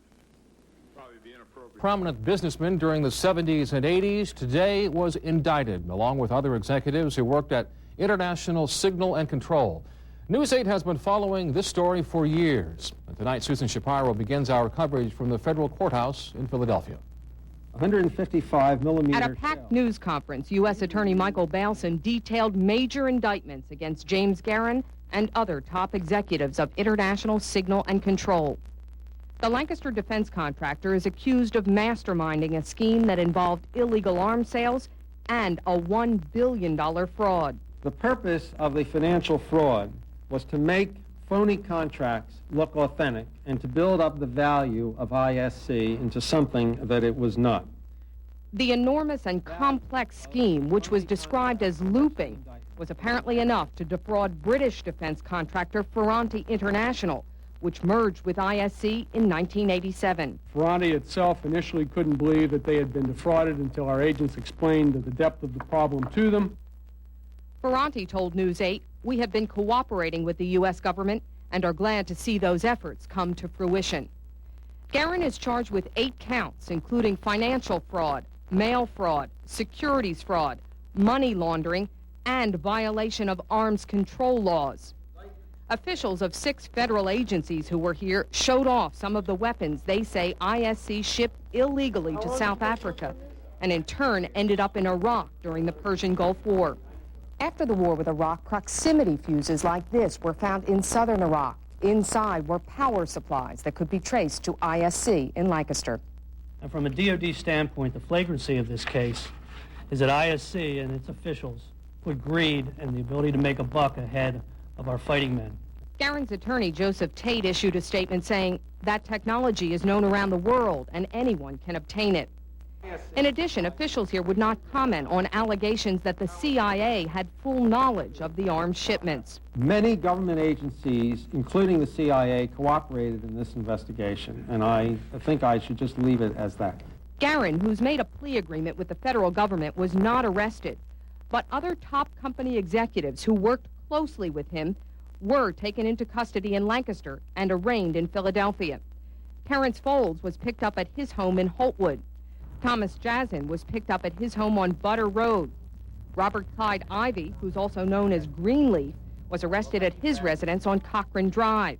Probably be inappropriate. Prominent businessman during the 70s and 80s today was indicted, along with other executives who worked at International Signal and Control. News 8 has been following this story for years. And tonight, Susan Shapiro begins our coverage from the federal courthouse in Philadelphia. 155 millimeter. At a packed news conference, U.S. Attorney Michael Balson detailed major indictments against James Guerin and other top executives of International Signal and Control. The Lancaster defense contractor is accused of masterminding a scheme that involved illegal arms sales and a $1 billion fraud. The purpose of the financial fraud was to make phony contracts look authentic and to build up the value of ISC into something that it was not. The enormous and complex scheme, which was described as looping, was apparently enough to defraud British defense contractor Ferranti International, which merged with ISC in 1987. Ferranti itself initially couldn't believe that they had been defrauded until our agents explained the depth of the problem to them. Ferranti told News 8 We have been cooperating with the U.S. government and are glad to see those efforts come to fruition. Guerin is charged with 8 counts, including financial fraud, mail fraud, securities fraud, money laundering, and violation of arms control laws. Officials of 6 federal agencies who were here showed off some of the weapons they say ISC shipped illegally to South Africa and in turn ended up in Iraq during the Persian Gulf War. After the war with Iraq, proximity fuses like this were found in southern Iraq. Inside were power supplies that could be traced to ISC in Lancaster. And from a DoD standpoint, the flagrancy of this case is that ISC and its officials put greed and the ability to make a buck ahead of our fighting men. Guerin's attorney, Joseph Tate, issued a statement saying that technology is known around the world and anyone can obtain it. In addition, officials here would not comment on allegations that the CIA had full knowledge of the arms shipments. Many government agencies, including the CIA, cooperated in this investigation, and I think I should just leave it as that. Guerin, who's made a plea agreement with the federal government, was not arrested, but other top company executives who worked closely with him were taken into custody in Lancaster and arraigned in Philadelphia. Terrence Folds was picked up at his home in Holtwood. Thomas Jazin was picked up at his home on Butter Road. Robert Clyde Ivey, who's also known as Greenleaf, was arrested at his residence on Cochrane Drive.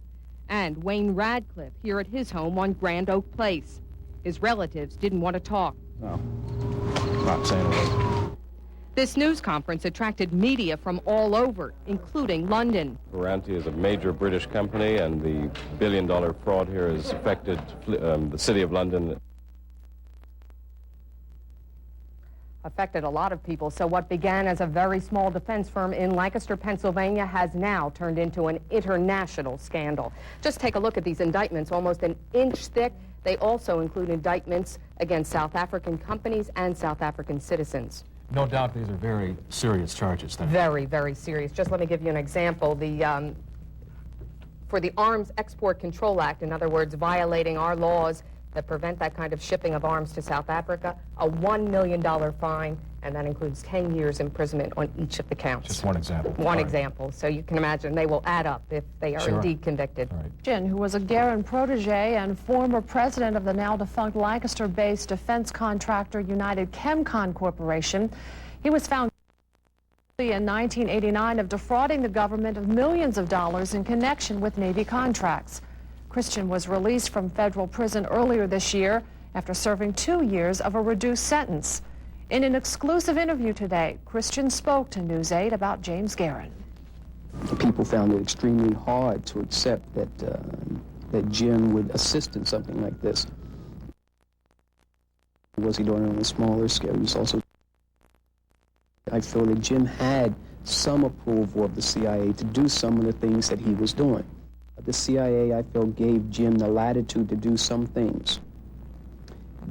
And Wayne Radcliffe here at his home on Grand Oak Place. His relatives didn't want to talk. No, not saying a word. This news conference attracted media from all over, including London. Garanti is a major British company, and the billion-dollar fraud here has affected the City of London. Affected a lot of people, so what began as a very small defense firm in Lancaster, Pennsylvania, has now turned into an international scandal. Just take a look at these indictments, almost an inch thick. They also include indictments against South African companies and South African citizens. No doubt these are very serious charges then. Very, very serious. Just let me give you an example. For the Arms Export Control Act, in other words, violating our laws that prevent that kind of shipping of arms to South Africa, a $1 million fine, and that includes 10 years imprisonment on each of the counts. Just one example. One example. So you can imagine they will add up if they are indeed convicted. Who was a Guerin protege and former president of the now-defunct Lancaster-based defense contractor United Chemcon Corporation. He was found in 1989 of defrauding the government of millions of dollars in connection with Navy contracts. Christian was released from federal prison earlier this year after serving 2 years of a reduced sentence. In an exclusive interview today, Christian spoke to News 8 about James Guerin. People found it extremely hard to accept that Jim would assist in something like this. Was he doing it on a smaller scale? He was also... I feel that Jim had some approval of the CIA to do some of the things that he was doing. The CIA, I feel, gave Jim the latitude to do some things.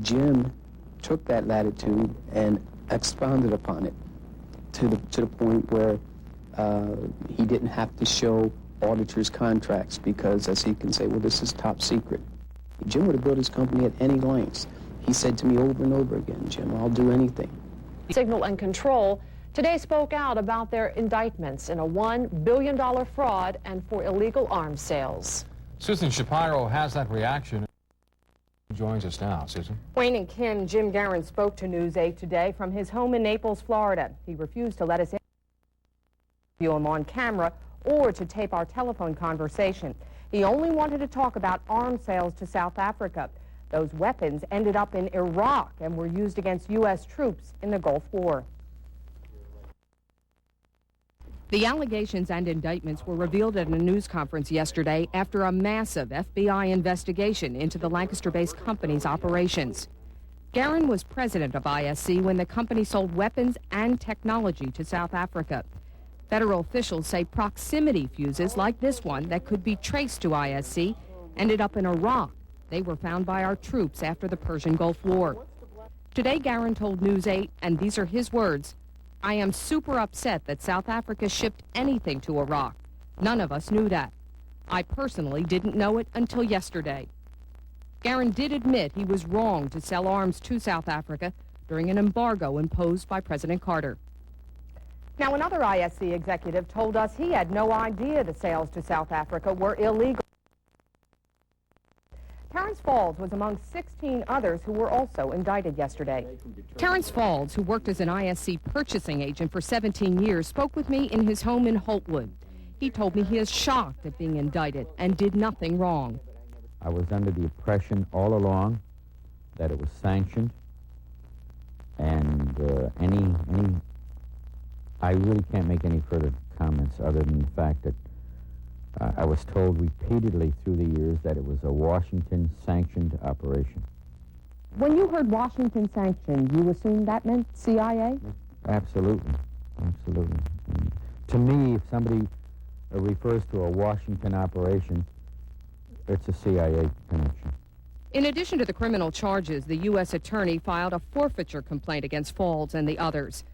Jim took that latitude and expounded upon it to the point where he didn't have to show auditors contracts because, as he can say, well, this is top secret. Jim would have built his company at any lengths. He said to me over and over again, Jim, I'll do anything. Signal and Control today spoke out about their indictments in a $1 billion fraud and for illegal arms sales. Susan Shapiro has that reaction. Joins us now. Susan. Wayne and Kim, Jim Guerin spoke to News 8 today from his home in Naples, Florida. He refused to let us interview him on camera or to tape our telephone conversation. He only wanted to talk about arms sales to South Africa. Those weapons ended up in Iraq and were used against U.S. troops in the Gulf War. The allegations and indictments were revealed at a news conference yesterday after a massive FBI investigation into the Lancaster-based company's operations. Guerin was president of ISC when the company sold weapons and technology to South Africa. Federal officials say proximity fuses like this one that could be traced to ISC ended up in Iraq. They were found by our troops after the Persian Gulf War. Today, Guerin told News 8, and these are his words, "I am super upset that South Africa shipped anything to Iraq. None of us knew that. I personally didn't know it until yesterday." Guerin did admit he was wrong to sell arms to South Africa during an embargo imposed by President Carter. Now, another ISC executive told us he had no idea the sales to South Africa were illegal. Terrence Falls was among 16 others who were also indicted yesterday. Terrence Falls, who worked as an ISC purchasing agent for 17 years, spoke with me in his home in Holtwood. He told me he is shocked at being indicted and did nothing wrong. I was under the impression all along that it was sanctioned, and I really can't make any further comments other than the fact that I was told repeatedly through the years that it was a Washington-sanctioned operation. When you heard Washington sanctioned, you assumed that meant CIA? Absolutely, absolutely. And to me, if somebody refers to a Washington operation, it's a CIA connection. In addition to the criminal charges, the U.S. attorney filed a forfeiture complaint against Falls and the others.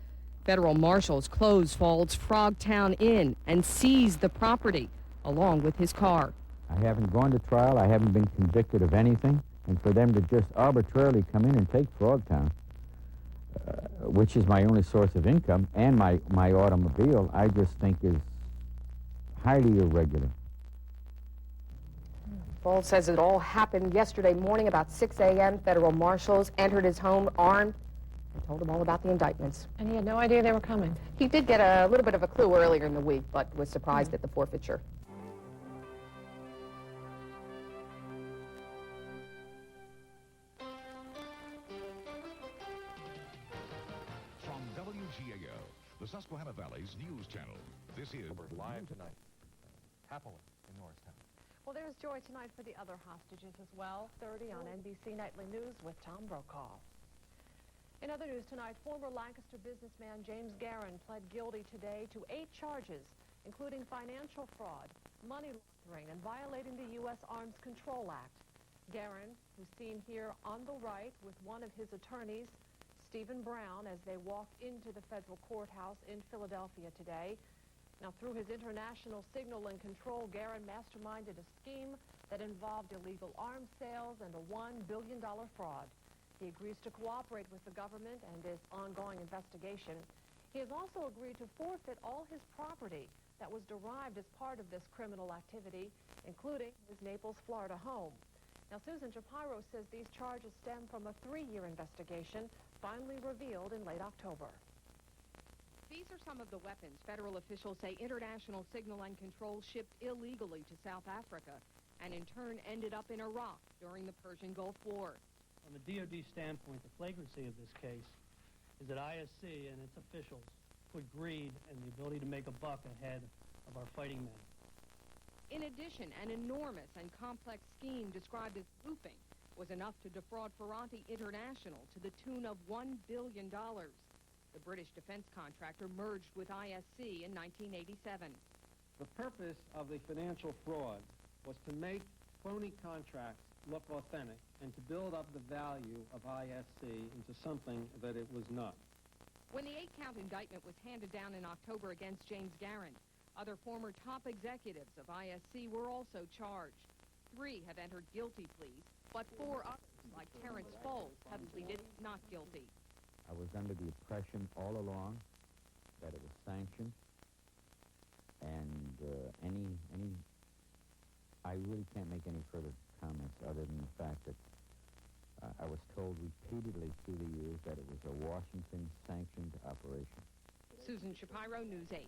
Federal marshals closed Falls' Frogtown Inn and seized the property, along with his car. I haven't gone to trial. I haven't been convicted of anything. And for them to just arbitrarily come in and take Frogtown, which is my only source of income, and my automobile, I just think is highly irregular. Falls says it all happened yesterday morning about 6 a.m. Federal marshals entered his home armed and told him all about the indictments. And he had no idea they were coming. He did get a little bit of a clue earlier in the week, but was surprised at the forfeiture. From WGAO, the Susquehanna Valley's news channel, this is live tonight, happily in Norristown. Well, there's joy tonight for the other hostages as well. 30 on NBC Nightly News with Tom Brokaw. In other news tonight, former Lancaster businessman James Guerin pled guilty today to 8 charges, including financial fraud, money laundering, and violating the U.S. Arms Control Act. Guerin, who's seen here on the right with one of his attorneys, Stephen Brown, as they walked into the federal courthouse in Philadelphia today. Now, through his international signal and control, Guerin masterminded a scheme that involved illegal arms sales and a $1 billion fraud. He agrees to cooperate with the government and this ongoing investigation. He has also agreed to forfeit all his property that was derived as part of this criminal activity, including his Naples, Florida home. Now, Susan Shapiro says these charges stem from a 3-year investigation finally revealed in late October. These are some of the weapons federal officials say International Signal and Control shipped illegally to South Africa and in turn ended up in Iraq during the Persian Gulf War. From a DOD standpoint, the flagrancy of this case is that ISC and its officials put greed and the ability to make a buck ahead of our fighting men. In addition, an enormous and complex scheme described as spoofing was enough to defraud Ferranti International to the tune of $1 billion. The British defense contractor merged with ISC in 1987. The purpose of the financial fraud was to make phony contracts look authentic and to build up the value of ISC into something that it was not. When the 8-count indictment was handed down in October against James Guerin, other former top executives of ISC were also charged. 3 have entered guilty pleas, but 4 others, like Terrence Falls, have pleaded not guilty. I was under the impression all along that it was sanctioned, and I really can't make any further comments other than the fact that I was told repeatedly through the years that it was a Washington-sanctioned operation. Susan Shapiro, News 8.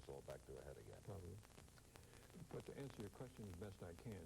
us all back to a head again. Probably. But to answer your question as best I can,